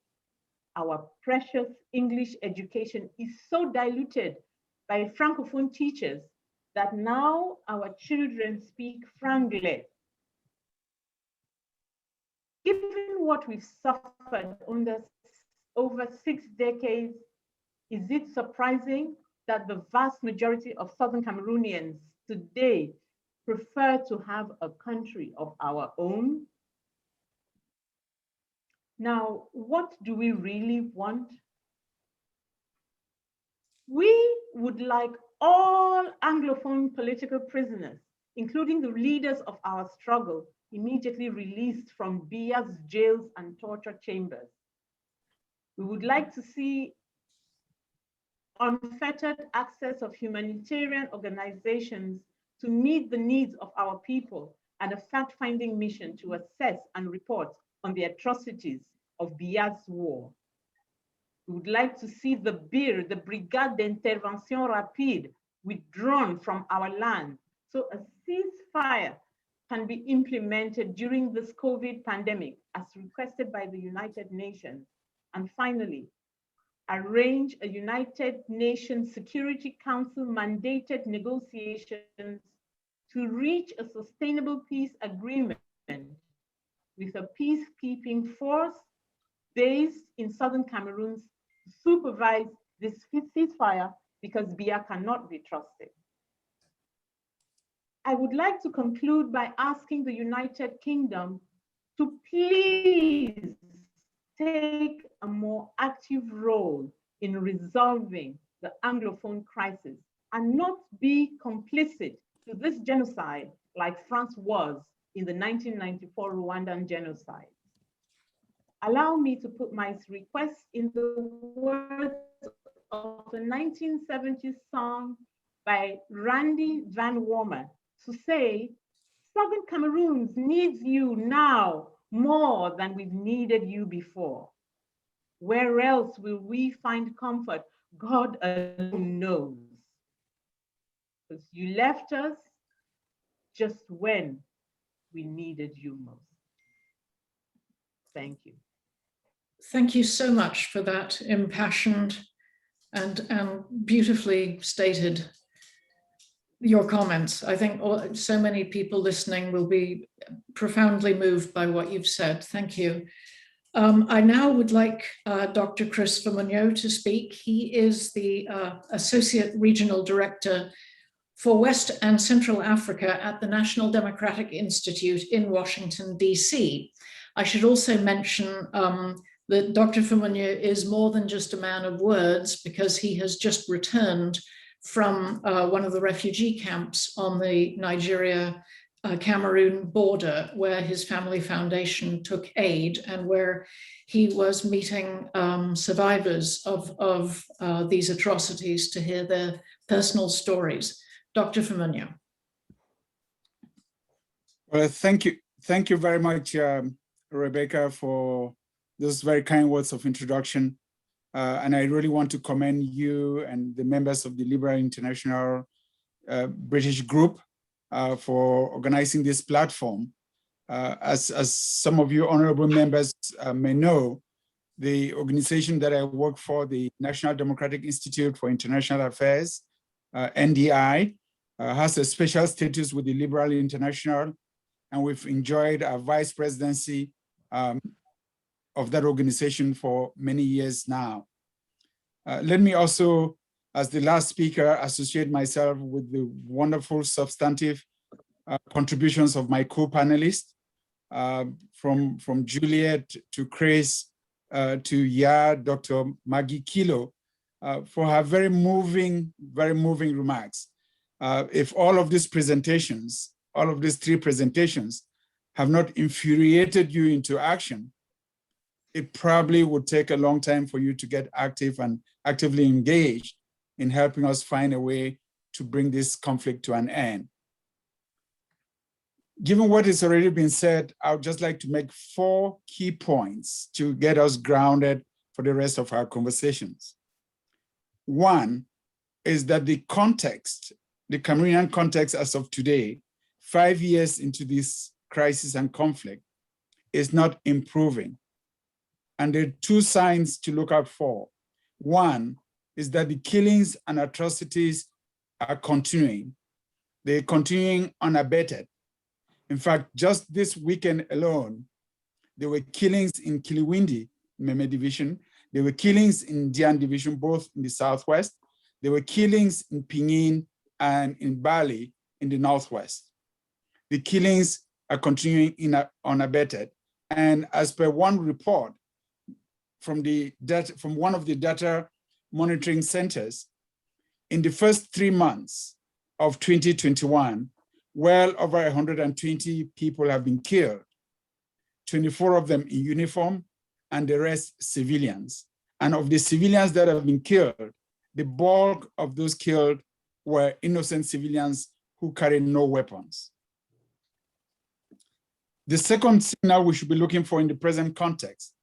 Speaker 4: Our precious English education is so diluted by Francophone teachers that now our children speak Franglais. Given what we've suffered over 6 decades, is it surprising that the vast majority of Southern Cameroonians today prefer to have a country of our own? Now, what do we really want? We would like all Anglophone political prisoners, including the leaders of our struggle, immediately released from Biya's jails and torture chambers. We would like to see unfettered access of humanitarian organizations to meet the needs of our people, and a fact-finding mission to assess and report on the atrocities of Biya's war. We would like to see the BIR, the Brigade d'Intervention Rapide, withdrawn from our land, so a ceasefire can be implemented during this COVID pandemic as requested by the United Nations. And finally, arrange a United Nations Security Council mandated negotiations to reach a sustainable peace agreement with a peacekeeping force based in Southern Cameroon to supervise this ceasefire, because Biya cannot be trusted. I would like to conclude by asking the United Kingdom to please take a more active role in resolving the Anglophone crisis and not be complicit to this genocide like France was in the 1994 Rwandan genocide. Allow me to put my request in the words of a 1970s song by Randy Van Wormer to say, Southern Cameroon needs you now more than we've needed you before. Where else will we find comfort? God alone knows. Because you left us just when we needed you most. Thank you.
Speaker 1: Thank you so much for that impassioned and beautifully stated your comments. I think so many people listening will be profoundly moved by what you've said. Thank you. I now would like Dr. Christopher Munoz to speak. He is the Associate Regional Director for West and Central Africa at the National Democratic Institute in Washington, DC. I should also mention that Dr. Munoz is more than just a man of words, because he has just returned from one of the refugee camps on the Nigeria-Cameroon border, where his family foundation took aid and where he was meeting survivors of these atrocities to hear their personal stories. Dr. Munoz.
Speaker 5: Well, thank you very much, Rebecca, for those very kind words of introduction. And I really want to commend you and the members of the Liberal International British Group for organizing this platform. As some of you honorable members may know, the organization that I work for, the National Democratic Institute for International Affairs, NDI, has a special status with the Liberal International, and we've enjoyed a vice presidency of that organization for many years now. Let me also, as the last speaker, associate myself with the wonderful substantive contributions of my co-panelists, from Juliette to Chris to Dr. Maggie Kilo, for her very moving remarks. If all of these presentations, all of these 3 presentations have not infuriated you into action, it probably would take a long time for you to get active and actively engaged in helping us find a way to bring this conflict to an end. Given what has already been said, I would just like to make 4 key points to get us grounded for the rest of our conversations. One is that the context, the Cameroonian context as of today, 5 years into this crisis and conflict, is not improving. And there are 2 signs to look out for. One is that the killings and atrocities are continuing. They're continuing unabated. In fact, just this weekend alone, there were killings in Kiliwindi, Meme Division. There were killings in Dian Division, both in the southwest. There were killings in Pinyin and in Bali in the northwest. The killings are continuing unabated. And as per one report from one of the data monitoring centers, in the first 3 months of 2021, well over 120 people have been killed, 24 of them in uniform and the rest civilians. And of the civilians that have been killed, the bulk of those killed were innocent civilians who carried no weapons. The second signal we should be looking for in the present context,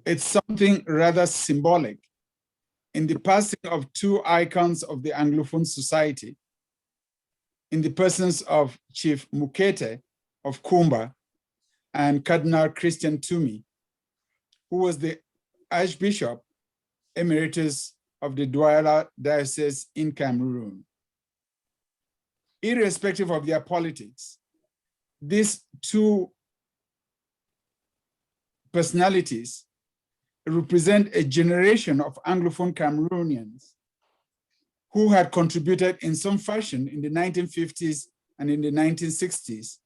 Speaker 5: it's something rather symbolic. In the passing of 2 icons of the Anglophone society, in the persons of Chief Mukete of Kumba and Cardinal Christian Tumi, who was the Archbishop Emeritus of the Douala Diocese in Cameroon. Irrespective of their politics, these 2 personalities represent a generation of Anglophone Cameroonians who had contributed in some fashion in the 1950s and in the 1960s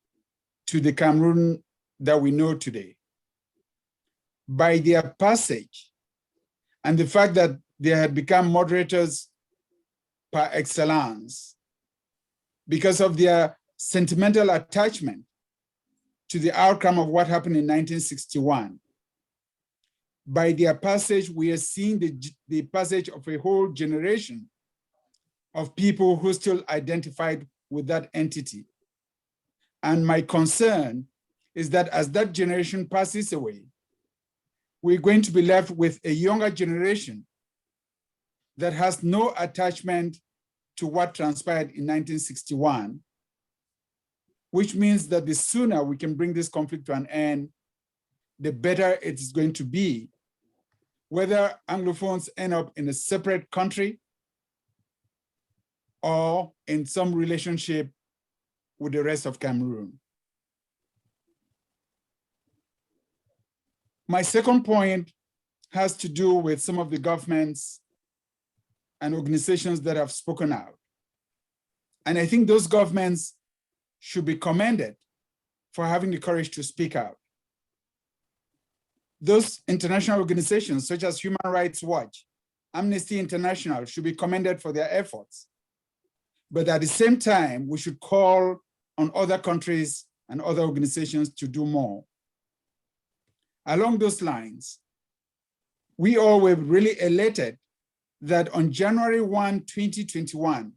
Speaker 5: to the Cameroon that we know today. By their passage and the fact that they had become moderators par excellence, because of their sentimental attachment to the outcome of what happened in 1961, by their passage, we are seeing the passage of a whole generation of people who still identified with that entity. And my concern is that as that generation passes away, we're going to be left with a younger generation that has no attachment to what transpired in 1961, which means that the sooner we can bring this conflict to an end, the better it's going to be, whether Anglophones end up in a separate country or in some relationship with the rest of Cameroon. My second point has to do with some of the governments and organizations that have spoken out. And I think those governments should be commended for having the courage to speak out. Those international organizations such as Human Rights Watch, Amnesty International should be commended for their efforts. But at the same time, we should call on other countries and other organizations to do more. Along those lines, we all were really elated that on January 1, 2021,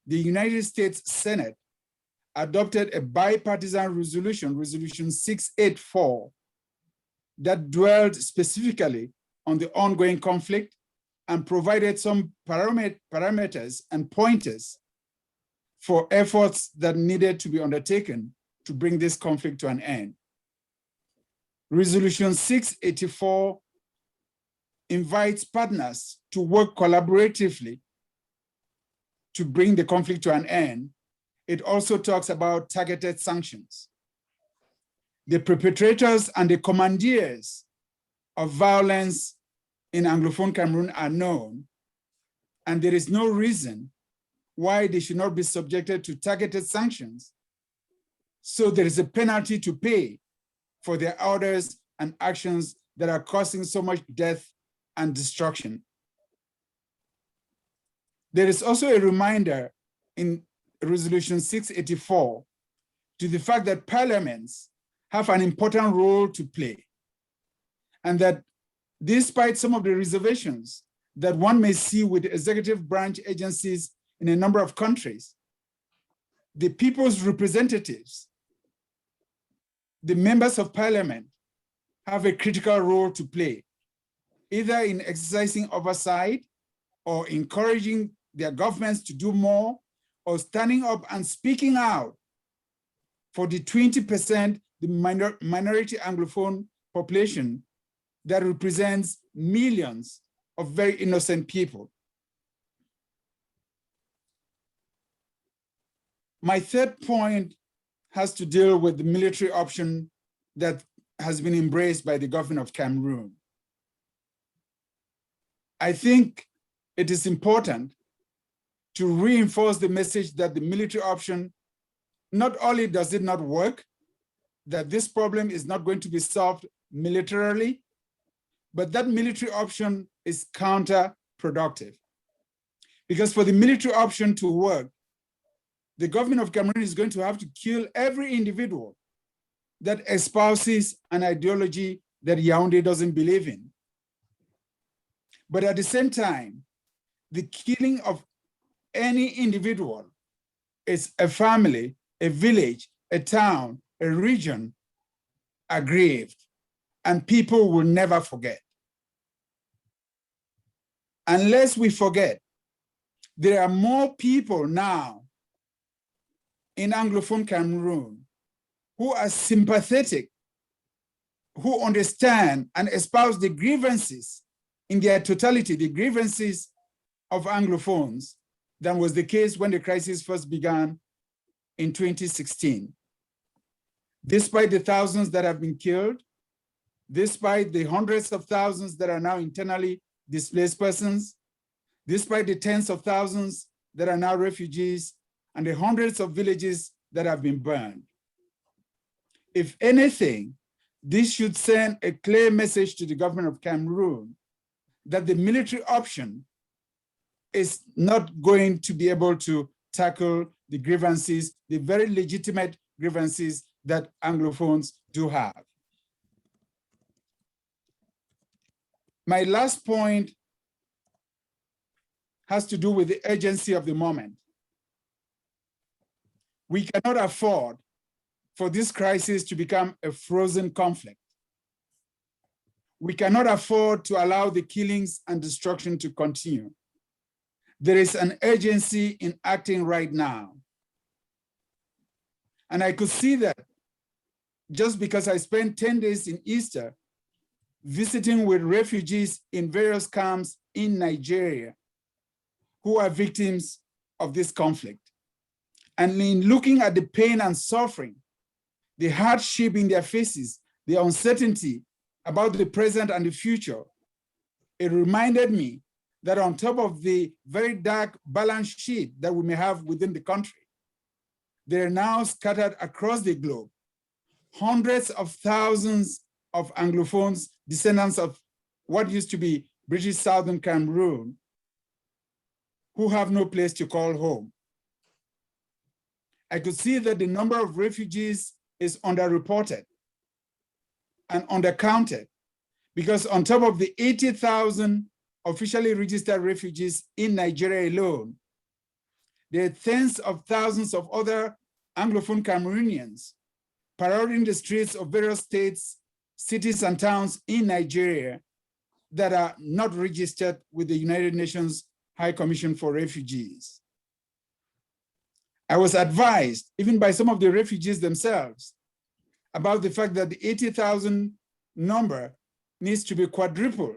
Speaker 5: the United States Senate adopted a bipartisan resolution, Resolution 684, that dwelled specifically on the ongoing conflict and provided some parameters and pointers for efforts that needed to be undertaken to bring this conflict to an end. Resolution 684 invites partners to work collaboratively to bring the conflict to an end. It also talks about targeted sanctions. The perpetrators and the commandeers of violence in Anglophone Cameroon are known, and there is no reason why they should not be subjected to targeted sanctions So there is a penalty to pay for their orders and actions that are causing so much death and destruction. There is also a reminder in Resolution 684 to the fact that parliaments have an important role to play, and that despite some of the reservations that one may see with executive branch agencies in a number of countries, the people's representatives, the members of parliament, have a critical role to play, either in exercising oversight or encouraging their governments to do more, or standing up and speaking out for the 20%, the minority Anglophone population that represents millions of very innocent people. My third point has to deal with the military option that has been embraced by the government of Cameroon. I think it is important to reinforce the message that the military option, not only does it not work, that this problem is not going to be solved militarily, but that military option is counterproductive. Because for the military option to work, the government of Cameroon is going to have to kill every individual that espouses an ideology that Yaoundé doesn't believe in. But at the same time, the killing of any individual is a family, a village, a town, a region aggrieved, and people will never forget. Unless we forget, there are more people now in Anglophone Cameroon who are sympathetic, who understand and espouse the grievances in their totality, the grievances of Anglophones, than was the case when the crisis first began in 2016. Despite the thousands that have been killed, despite the hundreds of thousands that are now internally displaced persons, despite the tens of thousands that are now refugees, and the hundreds of villages that have been burned. If anything, this should send a clear message to the government of Cameroon that the military option is not going to be able to tackle the grievances, the very legitimate grievances that Anglophones do have. My last point has to do with the urgency of the moment. We cannot afford for this crisis to become a frozen conflict. We cannot afford to allow the killings and destruction to continue. There is an urgency in acting right now. And I could see that just because I spent 10 days in Easter visiting with refugees in various camps in Nigeria who are victims of this conflict. And in looking at the pain and suffering, the hardship in their faces, the uncertainty about the present and the future, it reminded me that on top of the very dark balance sheet that we may have within the country, they're now scattered across the globe, hundreds of thousands of Anglophones, descendants of what used to be British Southern Cameroon, who have no place to call home. I could see that the number of refugees is underreported and undercounted, because on top of the 80,000 officially registered refugees in Nigeria alone, there are tens of thousands of other Anglophone Cameroonians parading the streets of various states, cities, and towns in Nigeria that are not registered with the United Nations High Commission for Refugees. I was advised, even by some of the refugees themselves, about the fact that the 80,000 number needs to be quadrupled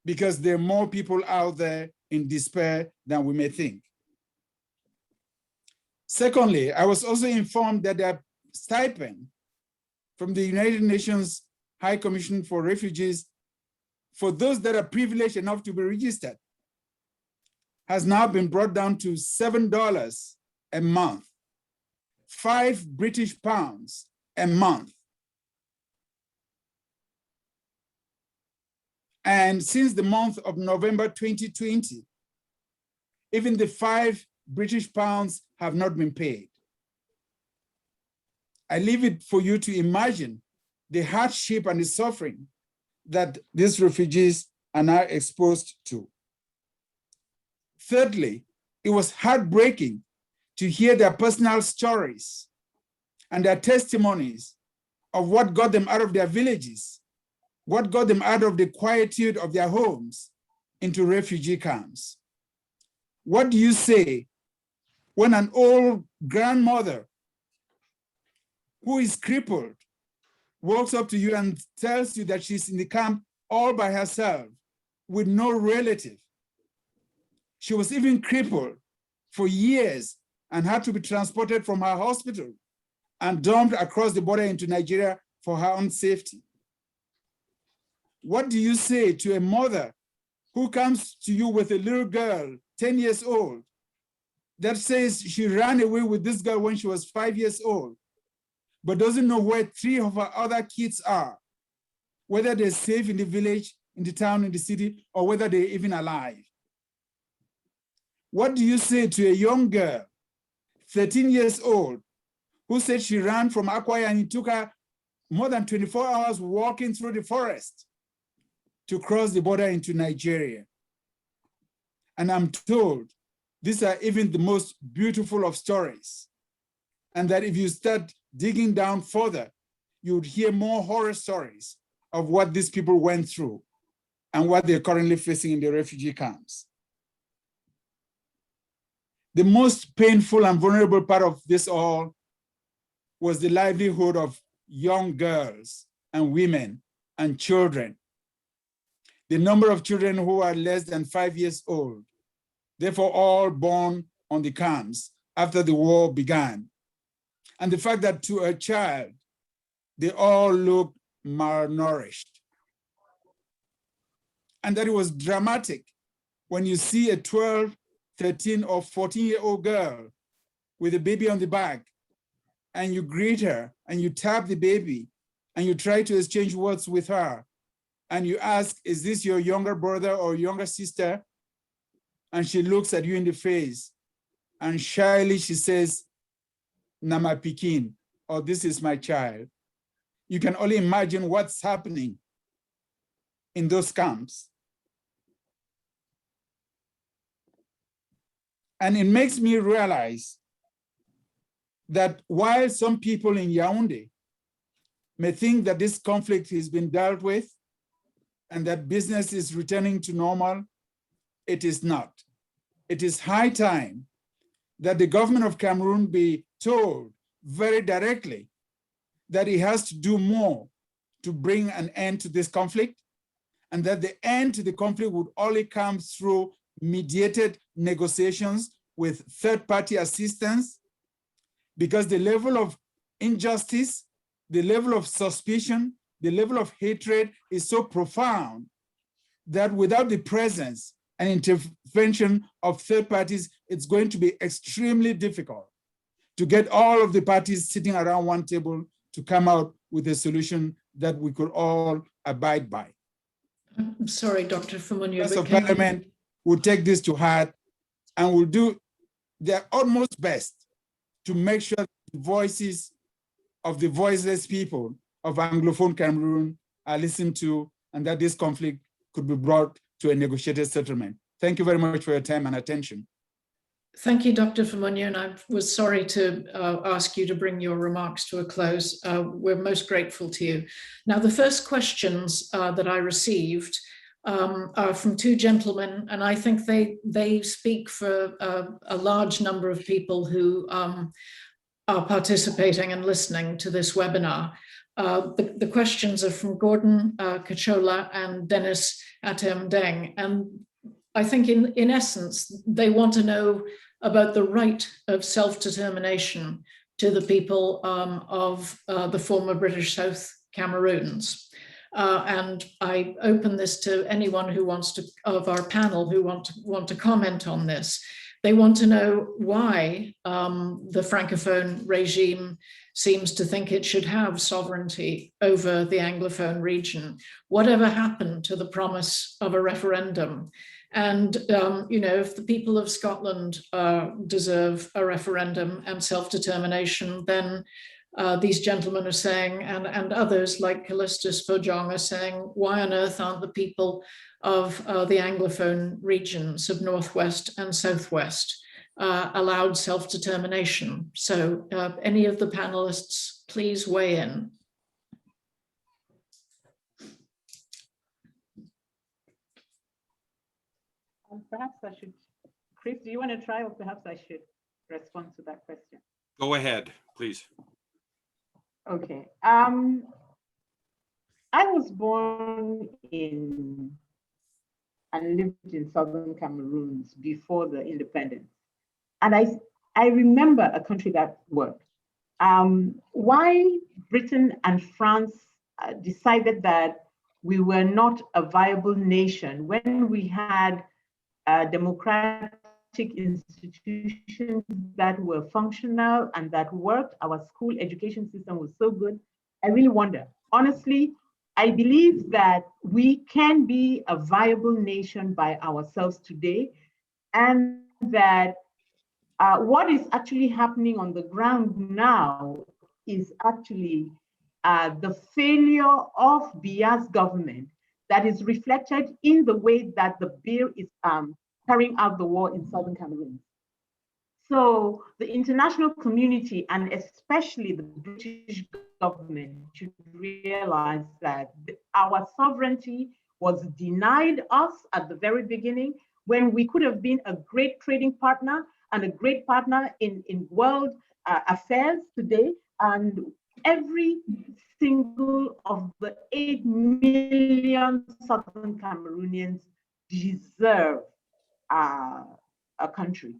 Speaker 5: because there are more people out there in despair than we may think. Secondly, I was also informed that their stipend from the United Nations High Commission for Refugees for those that are privileged enough to be registered has now been brought down to $7 a month 5 British pounds a month. And since the month of November 2020, even the 5 British pounds have not been paid. I leave it for you to imagine the hardship and the suffering that these refugees are now exposed to. Thirdly, it was heartbreaking to hear their personal stories and their testimonies of what got them out of their villages, what got them out of the quietude of their homes into refugee camps. What do you say when an old grandmother who is crippled walks up to you and tells you that she's in the camp all by herself with no relative? She was even crippled for years and had to be transported from her hospital and dumped across the border into Nigeria for her own safety. What do you say to a mother who comes to you with a little girl, 10 years old, that says she ran away with this girl when she was 5 years old, but doesn't know where 3 of her other kids are, whether they're safe in the village, in the town, in the city, or whether they're even alive? What do you say to a young girl, 13 years old, who said she ran from Akwa and it took her more than 24 hours walking through the forest to cross the border into Nigeria? And I'm told these are even the most beautiful of stories, and that if you start digging down further, you would hear more horror stories of what these people went through and what they're currently facing in the refugee camps. The most painful and vulnerable part of this all was the livelihood of young girls and women and children. The number of children who are less than 5 years old, therefore all born on the camps after the war began. And the fact that to a child, they all looked malnourished. And that it was dramatic when you see a 12, 13 or 14-year-old girl with a baby on the back, and you greet her and you tap the baby and you try to exchange words with her. And you ask, is this your younger brother or younger sister? And she looks at you in the face and shyly she says, Nama Pikin, or this is my child. You can only imagine what's happening in those camps. And it makes me realize that while some people in Yaoundé may think that this conflict has been dealt with and that business is returning to normal, it is not. It is high time that the government of Cameroon be told very directly that it has to do more to bring an end to this conflict, and that the end to the conflict would only come through mediated negotiations with third-party assistance, because the level of injustice, the level of suspicion, the level of hatred is so profound that without the presence and intervention of third parties, it's going to be extremely difficult to get all of the parties sitting around one table to come out with a solution that we could all abide by.
Speaker 1: I'm sorry, Dr. Famunyo,
Speaker 5: Members
Speaker 1: but
Speaker 5: of Parliament will take this to heart and will do their utmost best to make sure the voices of the voiceless people of Anglophone Cameroon are listened to, and that this conflict could be brought to a negotiated settlement. Thank you very much for your time and attention.
Speaker 1: Thank you, Dr. Famunyo, and I was sorry to ask you to bring your remarks to a close. We're most grateful to you. Now, the first questions that I received are from 2 gentlemen, and I think they speak for a large number of people who are participating and listening to this webinar. The questions are from Gordon Kachola and Dennis Atem-Deng, and I think in essence, they want to know about the right of self-determination to the people of the former British South Cameroons. And I open this to anyone who wants to, of our panel, who want to comment on this. They want to know why the Francophone regime seems to think it should have sovereignty over the Anglophone region. Whatever happened to the promise of a referendum? And, if the people of Scotland deserve a referendum and self-determination, then these gentlemen are saying, and others like Callistus Fojong are saying, why on earth aren't the people of the Anglophone regions of Northwest and Southwest allowed self-determination? So any of the panelists, please weigh in.
Speaker 4: Perhaps I should, Chris, do you want to try, or perhaps I should respond to that question?
Speaker 3: Go ahead, please.
Speaker 4: Okay. I was born in and lived in southern Cameroon before the independence. And I remember a country that worked. Why Britain and France decided that we were not a viable nation when we had democratic institutions that were functional and that worked, our school education system was so good, I really wonder. Honestly, I believe that we can be a viable nation by ourselves today, and that what is actually happening on the ground now is actually the failure of Biya's government that is reflected in the way that the bill is carrying out the war in southern Cameroon. So the international community, and especially the British government, should realize that our sovereignty was denied us at the very beginning, when we could have been a great trading partner and a great partner in world affairs today. And every single of the 8 million southern Cameroonians deserve a country.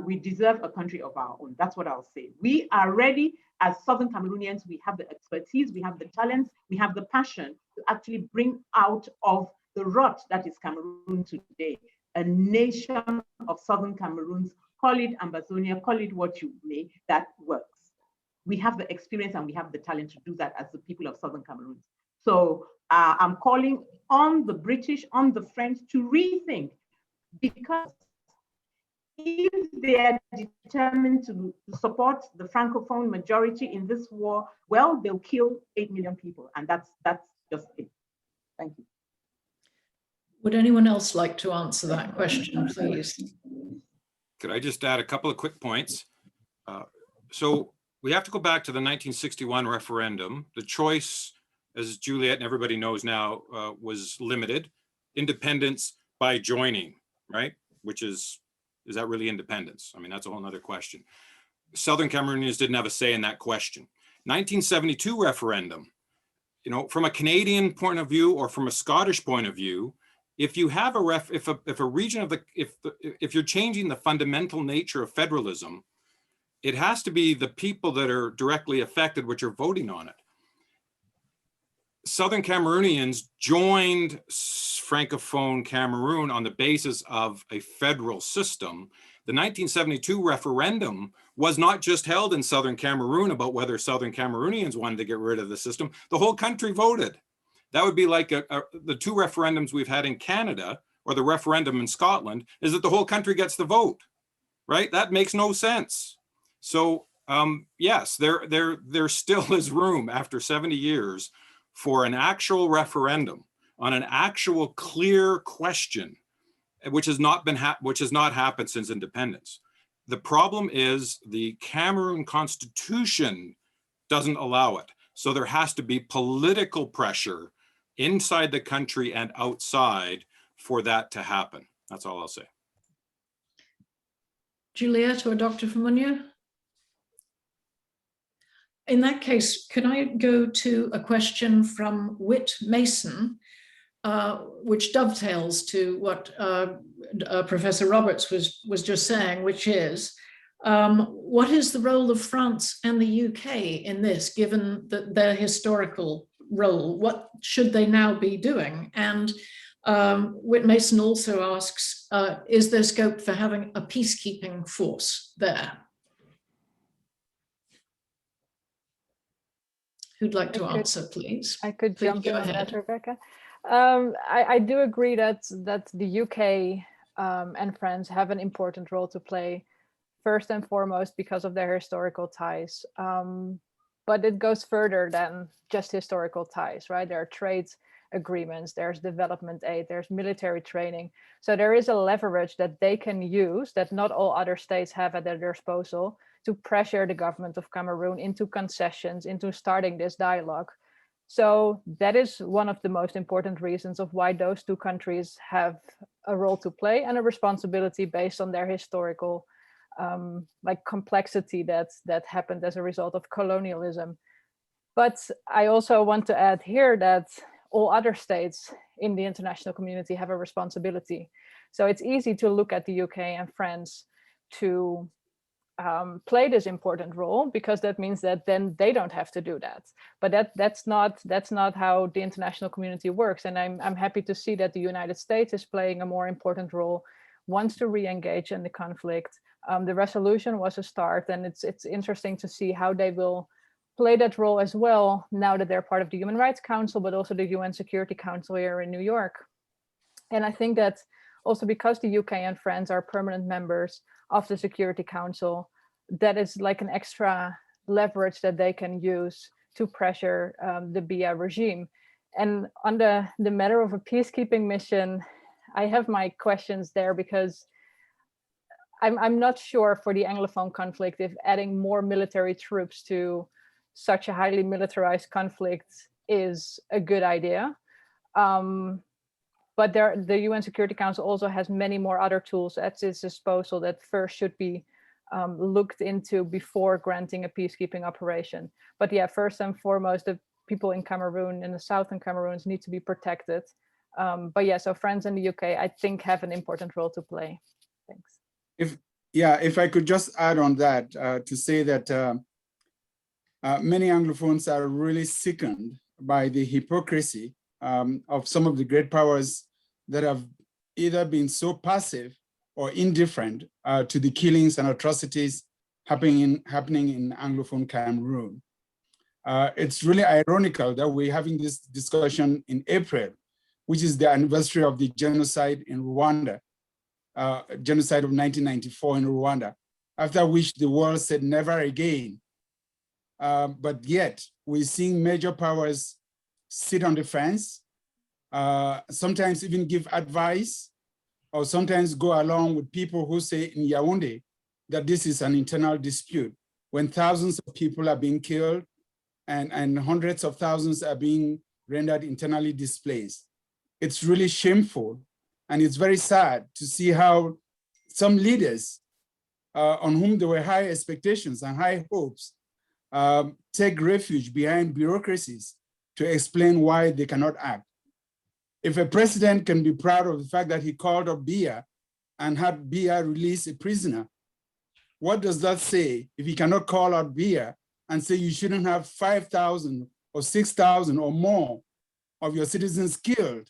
Speaker 4: We deserve a country of our own. That's what I'll say. We are ready as southern Cameroonians. We have the expertise, we have the talents, we have the passion to actually bring out of the rot that is Cameroon today a nation of southern Cameroons. Call it Ambazonia, call it what you may, that works. We have the experience and we have the talent to do that as the people of southern Cameroon. So I'm calling on the British, on the French to rethink, because if they are determined to support the Francophone majority in this war, well, they'll kill 8 million people, and that's just it. Thank you.
Speaker 1: Would anyone else like to answer that question, please?
Speaker 3: Could I just add a couple of quick points? So we have to go back to the 1961 referendum. The choice, as Juliette and everybody knows now, was limited. Independence by joining, right? Which is that really independence? I mean, that's a whole nother question. Southern Cameroonians didn't have a say in that question. 1972 referendum, from a Canadian point of view or from a Scottish point of view, if you have if a region of if you're changing the fundamental nature of federalism, it has to be the people that are directly affected which are voting on it. Southern Cameroonians joined Francophone Cameroon on the basis of a federal system. The 1972 referendum was not just held in Southern Cameroon about whether Southern Cameroonians wanted to get rid of the system. The whole country voted. That would be like the 2 referendums we've had in Canada, or the referendum in Scotland, is that the whole country gets the vote, right? That makes no sense. So yes, there still is room after 70 years for an actual referendum on an actual clear question, which has not happened since independence. The problem is the Cameroon Constitution doesn't allow it. So there has to be political pressure inside the country and outside for that to happen. That's all I'll say.
Speaker 1: Juliette or Dr. Famunya? In that case, could I go to a question from Whit Mason, which dovetails to what Professor Roberts was just saying, which is, what is the role of France and the UK in this, given their historical role? What should they now be doing? And Whit Mason also asks, is there scope for having a peacekeeping force there? Who'd like to answer, please?
Speaker 2: I could
Speaker 1: Please
Speaker 2: jump in
Speaker 1: go
Speaker 2: on
Speaker 1: ahead.
Speaker 2: that, Rebecca. I do agree that the UK and France have an important role to play, first and foremost because of their historical ties. But it goes further than just historical ties, right? There are trade agreements, there's development aid, there's military training. So there is a leverage that they can use that not all other states have at their disposal to pressure the government of Cameroon into concessions, into starting this dialogue. So that is one of the most important reasons of why those two countries have a role to play and a responsibility based on their historical like complexity that happened as a result of colonialism. But I also want to add here that all other states in the international community have a responsibility. So it's easy to look at the UK and France to play this important role, because that means that then they don't have to do that. But that's not how the international community works. And I'm happy to see that the United States is playing a more important role, wants to re-engage in the conflict. The resolution was a start, and it's interesting to see how they will play that role as well now that they're part of the Human Rights Council, but also the UN Security Council here in New York. And I think that also because the UK and France are permanent members of the Security Council, that is like an extra leverage that they can use to pressure the Biya regime. And on the matter of a peacekeeping mission, I have my questions there, because I'm not sure for the Anglophone conflict if adding more military troops to such a highly militarized conflict is a good idea. But the UN Security Council also has many more other tools at its disposal that first should be looked into before granting a peacekeeping operation. But yeah, first and foremost, the people in Cameroon, in the southern Cameroons, need to be protected. But yeah, so France and the UK, I think, have an important role to play. Thanks.
Speaker 5: If I could just add on that to say that many Anglophones are really sickened by the hypocrisy of some of the great powers that have either been so passive or indifferent to the killings and atrocities happening in Anglophone Cameroon. It's really ironical that we're having this discussion in April, which is the anniversary of the genocide in Rwanda, genocide of 1994 in Rwanda, after which the world said never again. But yet we're seeing major powers sit on the fence, sometimes even give advice, or sometimes go along with people who say in Yaoundé that this is an internal dispute, when thousands of people are being killed and hundreds of thousands are being rendered internally displaced. It's really shameful, and it's very sad to see how some leaders on whom there were high expectations and high hopes take refuge behind bureaucracies to explain why they cannot act. If a president can be proud of the fact that he called up Biya and had Biya release a prisoner, what does that say if he cannot call out Biya and say you shouldn't have 5,000 or 6,000 or more of your citizens killed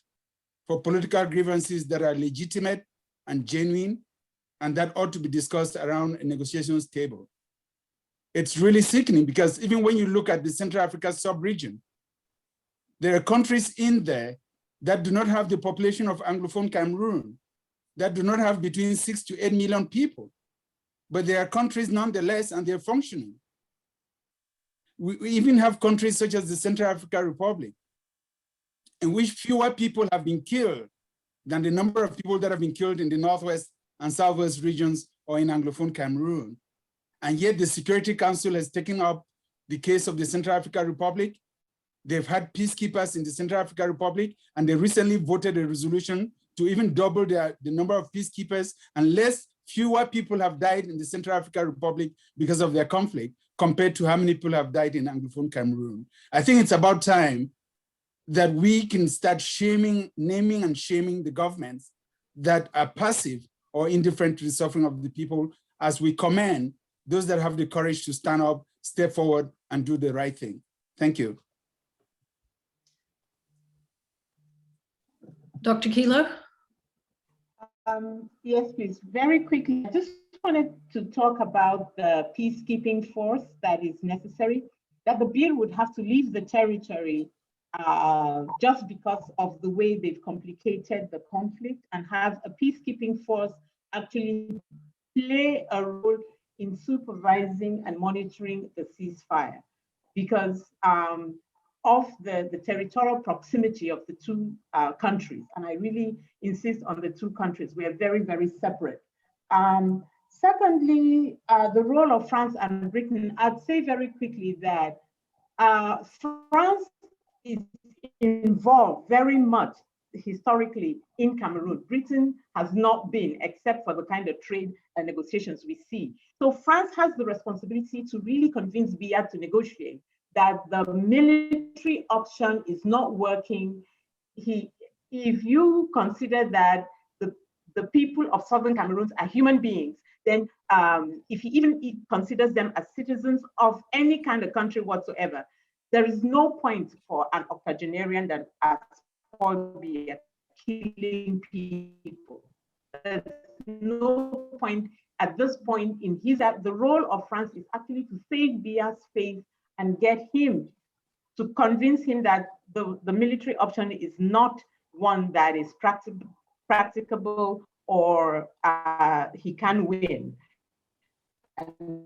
Speaker 5: for political grievances that are legitimate and genuine and that ought to be discussed around a negotiations table? It's really sickening, because even when you look at the Central Africa sub-region, there are countries in there that do not have the population of Anglophone Cameroon, that do not have between 6 to 8 million people, but they are countries nonetheless, and they're functioning. We even have countries such as the Central African Republic, in which fewer people have been killed than the number of people that have been killed in the Northwest and Southwest regions or in Anglophone Cameroon. And yet the Security Council has taken up the case of the Central African Republic. They've had peacekeepers in the Central African Republic, and they recently voted a resolution to even double the number of peacekeepers, unless fewer people have died in the Central African Republic because of their conflict compared to how many people have died in Anglophone Cameroon. I think it's about time that we can start naming and shaming the governments that are passive or indifferent to the suffering of the people, as we commend those that have the courage to stand up, step forward, and do the right thing. Thank you.
Speaker 1: Dr. Kilo?
Speaker 4: Yes, please. Very quickly, I just wanted to talk about the peacekeeping force that is necessary, that the bill would have to leave the territory just because of the way they've complicated the conflict, and have a peacekeeping force actually play a role in supervising and monitoring the ceasefire, because of the territorial proximity of the two countries. And I really insist on the two countries. We are very, very separate. Secondly, the role of France and Britain, I'd say very quickly that France is involved very much historically in Cameroon. Britain has not been, except for the kind of trade and negotiations we see. So France has the responsibility to really convince Biya to negotiate, that the military option is not working. If you consider that the people of Southern Cameroon are human beings, then if he even considers them as citizens of any kind of country whatsoever, there is no point for an octogenarian that as Paul Biya killing people. There's no point at this point in the role of France is actually to save Biya's face and get him to convince him that the military option is not one that is practicable or he can win, and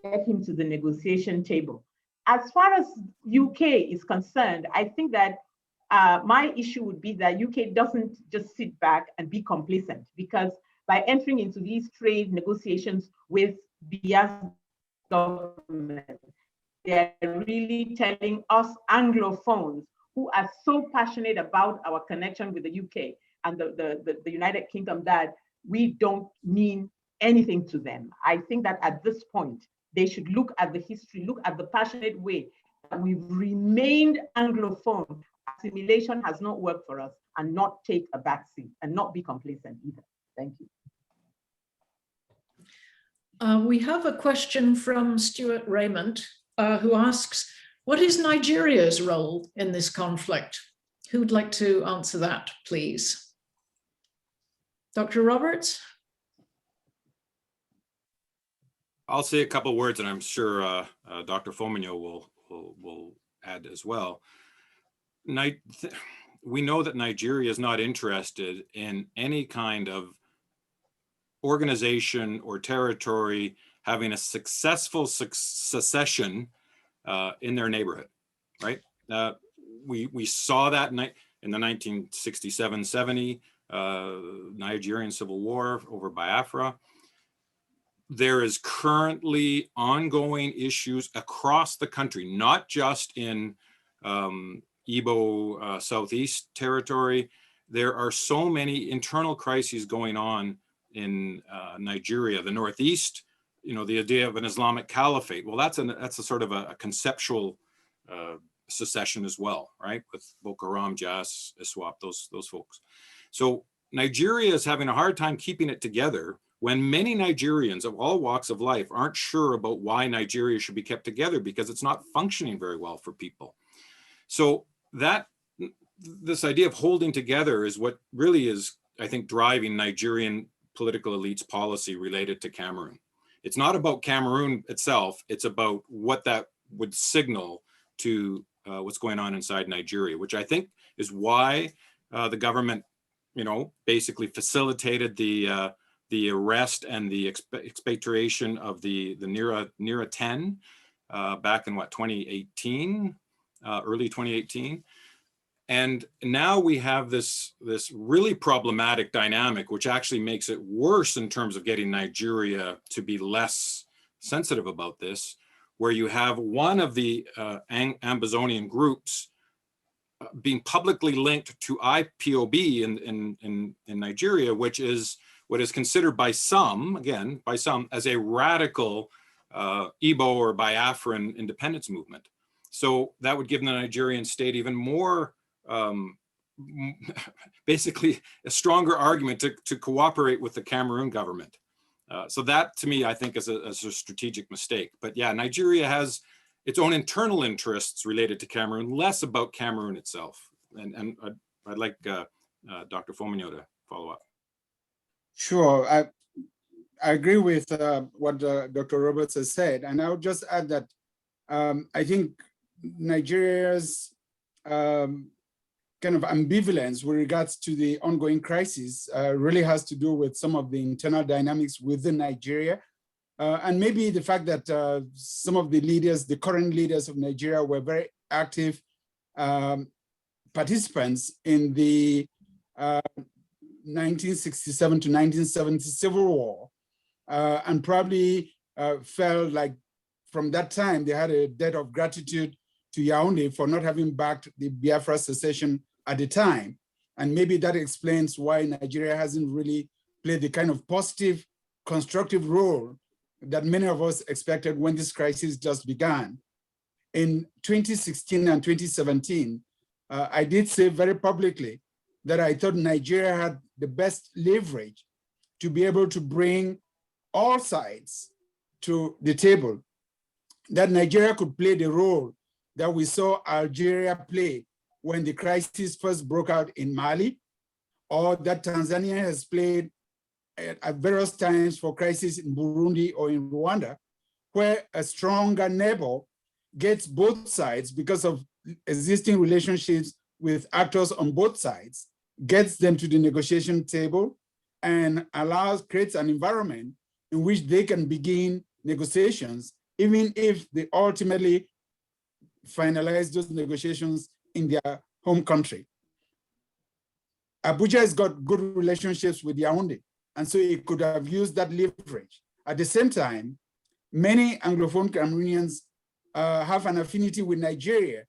Speaker 4: get him to the negotiation table. As far as UK is concerned, I think that my issue would be that UK doesn't just sit back and be complacent, because by entering into these trade negotiations with Biya's government, they're really telling us Anglophones who are so passionate about our connection with the UK and the United Kingdom that we don't mean anything to them. I think that at this point, they should look at the history, look at the passionate way that we've remained Anglophone. Assimilation has not worked for us, and not take a backseat and not be complacent either. Thank you.
Speaker 1: We have a question from Stuart Raymond, who asks, what is Nigeria's role in this conflict? Who'd like to answer that, please? Dr. Roberts?
Speaker 3: I'll say a couple of words, and I'm sure Dr. Fomigno will add as well. We know that Nigeria is not interested in any kind of organization or territory having a successful secession in their neighborhood, right? We saw that in the 1967-70 Nigerian Civil War over Biafra. There is currently ongoing issues across the country, not just in Igbo Southeast territory. There are so many internal crises going on in Nigeria. The Northeast, you know, the idea of an Islamic caliphate. Well, that's a sort of a conceptual secession as well, right? With Boko Haram, Jas, ISWAP, those folks. So Nigeria is having a hard time keeping it together when many Nigerians of all walks of life aren't sure about why Nigeria should be kept together, because it's not functioning very well for people. So this idea of holding together is what really is, I think, driving Nigerian political elites' policy related to Cameroon. It's not about Cameroon itself, it's about what that would signal to what's going on inside Nigeria, which I think is why the government, you know, basically facilitated the arrest and the expatriation of the Nira 10 back in 2018, early 2018. And now we have this really problematic dynamic, which actually makes it worse in terms of getting Nigeria to be less sensitive about this, where you have one of the Ambazonian groups being publicly linked to IPOB in Nigeria, which is what is considered by some, again, by some, as a radical Igbo or Biafran independence movement. So that would give the Nigerian state even more, basically a stronger argument to cooperate with the Cameroon government. So that, to me, I think is a strategic mistake. But yeah, Nigeria has its own internal interests related to Cameroon, less about Cameroon itself. And I'd like Dr. Fomigno to follow up.
Speaker 5: Sure. I agree with what Dr. Roberts has said. And I would just add that I think Nigeria's kind of ambivalence with regards to the ongoing crisis really has to do with some of the internal dynamics within Nigeria. And maybe the fact that some of the leaders, the current leaders of Nigeria, were very active participants in the 1967 to 1970 civil war, and probably felt like from that time they had a debt of gratitude to Yaoundé for not having backed the Biafra secession at the time. And maybe that explains why Nigeria hasn't really played the kind of positive, constructive role that many of us expected when this crisis just began. In 2016 and 2017, I did say very publicly that I thought Nigeria had the best leverage to be able to bring all sides to the table, that Nigeria could play the role that we saw Algeria play when the crisis first broke out in Mali, or that Tanzania has played at various times for crisis in Burundi or in Rwanda, where a stronger neighbor gets both sides because of existing relationships with actors on both sides, gets them to the negotiation table, and creates an environment in which they can begin negotiations, even if they ultimately finalize those negotiations in their home country. Abuja has got good relationships with Yaoundé, and so it could have used that leverage. At the same time, many Anglophone Cameroonians have an affinity with Nigeria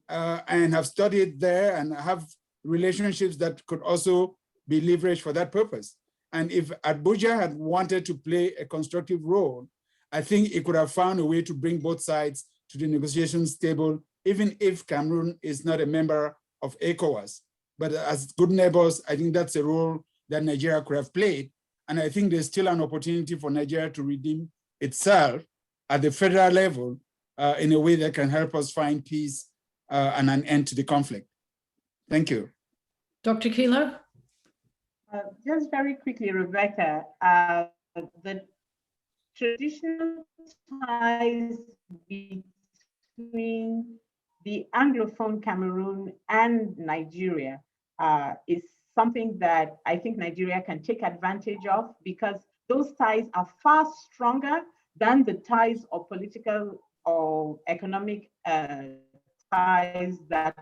Speaker 5: and have studied there and have relationships that could also be leveraged for that purpose. And if Abuja had wanted to play a constructive role, I think it could have found a way to bring both sides to the negotiations table, even if Cameroon is not a member of ECOWAS. But as good neighbors, I think that's a role that Nigeria could have played. And I think there's still an opportunity for Nigeria to redeem itself at the federal level in a way that can help us find peace and an end to the conflict. Thank you.
Speaker 1: Dr. Kilo?
Speaker 4: Just very quickly, Rebecca, the traditional ties between the Anglophone Cameroon and Nigeria is something that I think Nigeria can take advantage of, because those ties are far stronger than the ties of political or economic ties that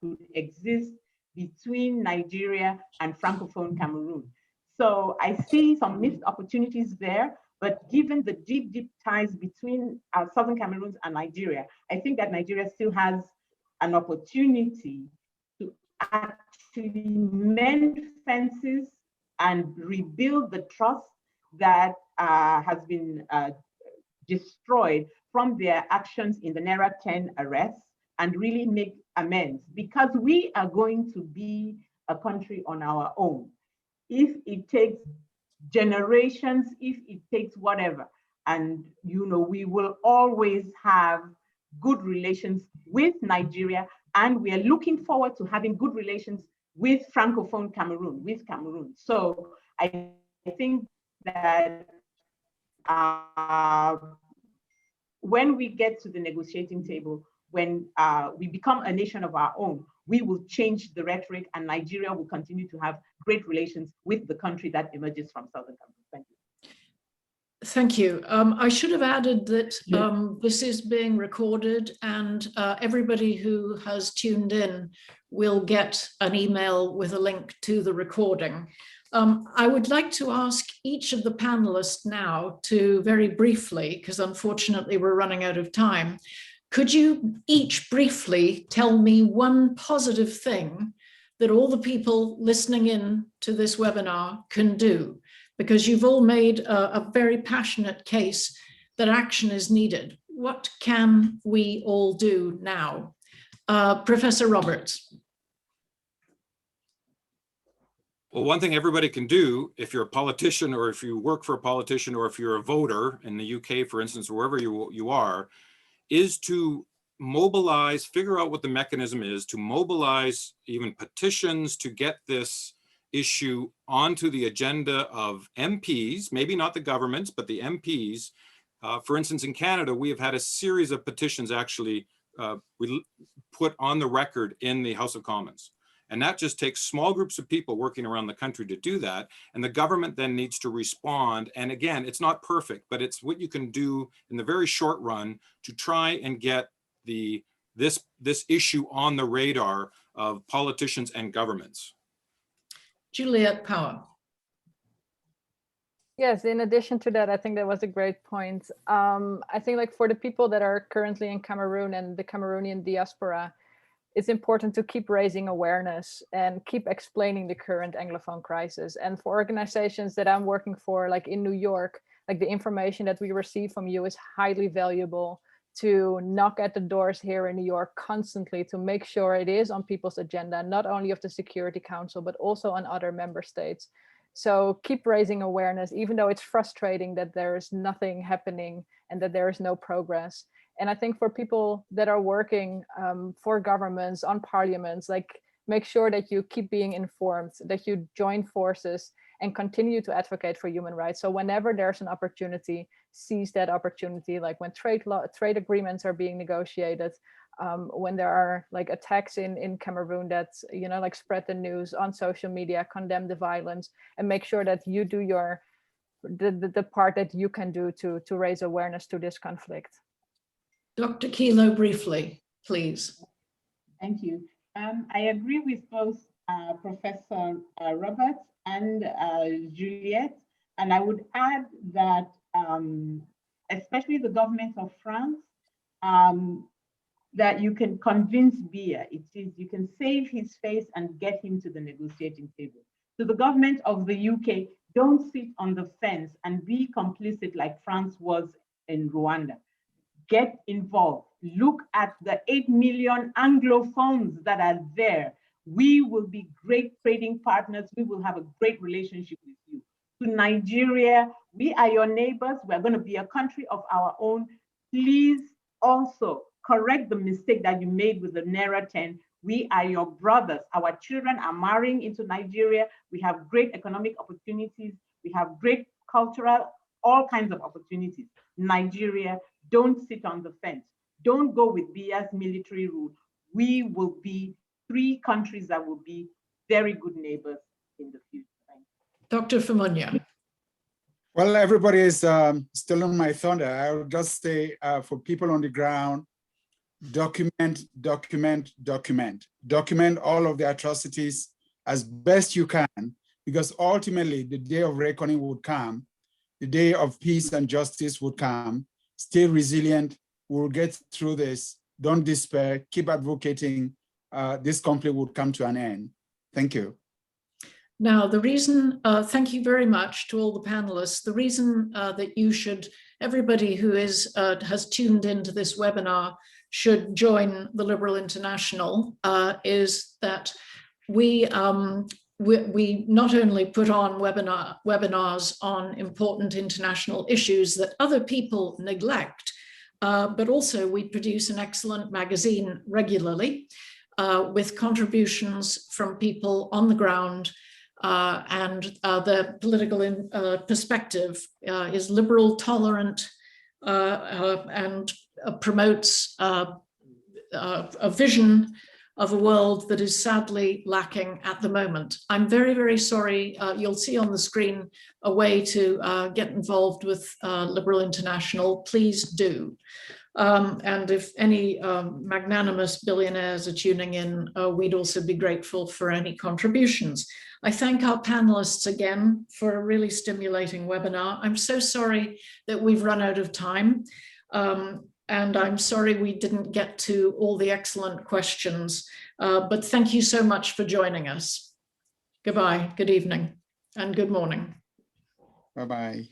Speaker 4: could exist between Nigeria and Francophone Cameroon. So I see some missed opportunities there, but given the deep, deep ties between Southern Cameroon and Nigeria, I think that Nigeria still has an opportunity to actually mend fences and rebuild the trust that has been destroyed from their actions in the Naira 10 arrests, and really make amends, because we are going to be a country on our own. If it takes generations, if it takes whatever, and we will always have good relations with Nigeria, and we are looking forward to having good relations with Francophone Cameroon, with Cameroon. So I think that when we get to the negotiating table, when we become a nation of our own, we will change the rhetoric, and Nigeria will continue to have great relations with the country that emerges from Southern Cameroon. Thank you.
Speaker 1: Thank you. I should have added that this is being recorded, and everybody who has tuned in will get an email with a link to the recording. I would like to ask each of the panelists now to very briefly, because unfortunately we're running out of time, could you each briefly tell me one positive thing that all the people listening in to this webinar can do? Because you've all made a very passionate case that action is needed. What can we all do now? Professor Roberts.
Speaker 3: Well, one thing everybody can do, if you're a politician, or if you work for a politician, or if you're a voter in the UK, for instance, wherever you are, is to mobilize, figure out what the mechanism is to mobilize even petitions to get this issue onto the agenda of MPs, maybe not the governments, but the MPs. For instance, in Canada, we have had a series of petitions actually put on the record in the House of Commons. And that just takes small groups of people working around the country to do that. And the government then needs to respond. And again, it's not perfect, but it's what you can do in the very short run to try and get this issue on the radar of politicians and governments.
Speaker 1: Juliette Paauwe.
Speaker 2: Yes, in addition to that, I think that was a great point. I think like for the people that are currently in Cameroon and the Cameroonian diaspora, it's important to keep raising awareness and keep explaining the current Anglophone crisis. And for organizations that I'm working for, like in New York, like the information that we receive from you is highly valuable to knock at the doors here in New York constantly to make sure it is on people's agenda, not only of the Security Council, but also on other member states. So keep raising awareness, even though it's frustrating that there is nothing happening and that there is no progress. And I think for people that are working for governments, on parliaments, like make sure that you keep being informed, that you join forces and continue to advocate for human rights. So whenever there's an opportunity, seize that opportunity, like when trade agreements are being negotiated, when there are like attacks in Cameroon that, you know, like spread the news on social media, condemn the violence, and make sure that you do the part that you can do to raise awareness to this conflict.
Speaker 1: Dr. Kilo, briefly, please.
Speaker 4: Thank you. I agree with both Professor Roberts and Juliette, and I would add that especially the government of France, that you can convince Biya. You can save his face and get him to the negotiating table. So the government of the UK, don't sit on the fence and be complicit like France was in Rwanda. Get involved. Look at the 8 million Anglophones that are there. We will be great trading partners. We will have a great relationship with you. To Nigeria, we are your neighbors. We're going to be a country of our own. Please also correct the mistake that you made with the Naira 10. We are your brothers. Our children are marrying into Nigeria. We have great economic opportunities. We have great cultural, all kinds of opportunities. Nigeria, don't sit on the fence. Don't go with Biya's military rule. We will be 3 countries that will be very good neighbors in the future.
Speaker 1: Dr. Famunya.
Speaker 5: Well, everybody is still on my thunder. I would just say for people on the ground, document all of the atrocities as best you can, because ultimately the day of reckoning would come, the day of peace and justice would come. Stay resilient, we'll get through this. Don't despair, keep advocating. This conflict would come to an end. Thank you.
Speaker 1: Now, the reason, thank you very much to all the panelists. The reason that you should, everybody who has tuned into this webinar should join the Liberal International is that we not only put on webinars on important international issues that other people neglect, but also we produce an excellent magazine regularly with contributions from people on the ground, and the political perspective is liberal, tolerant, and promotes a vision of a world that is sadly lacking at the moment. I'm very, very sorry. You'll see on the screen a way to get involved with Liberal International. Please do. And if any magnanimous billionaires are tuning in, we'd also be grateful for any contributions. I thank our panelists again for a really stimulating webinar. I'm so sorry that we've run out of time. And I'm sorry we didn't get to all the excellent questions, but thank you so much for joining us. Goodbye, good evening, and good morning.
Speaker 5: Bye-bye.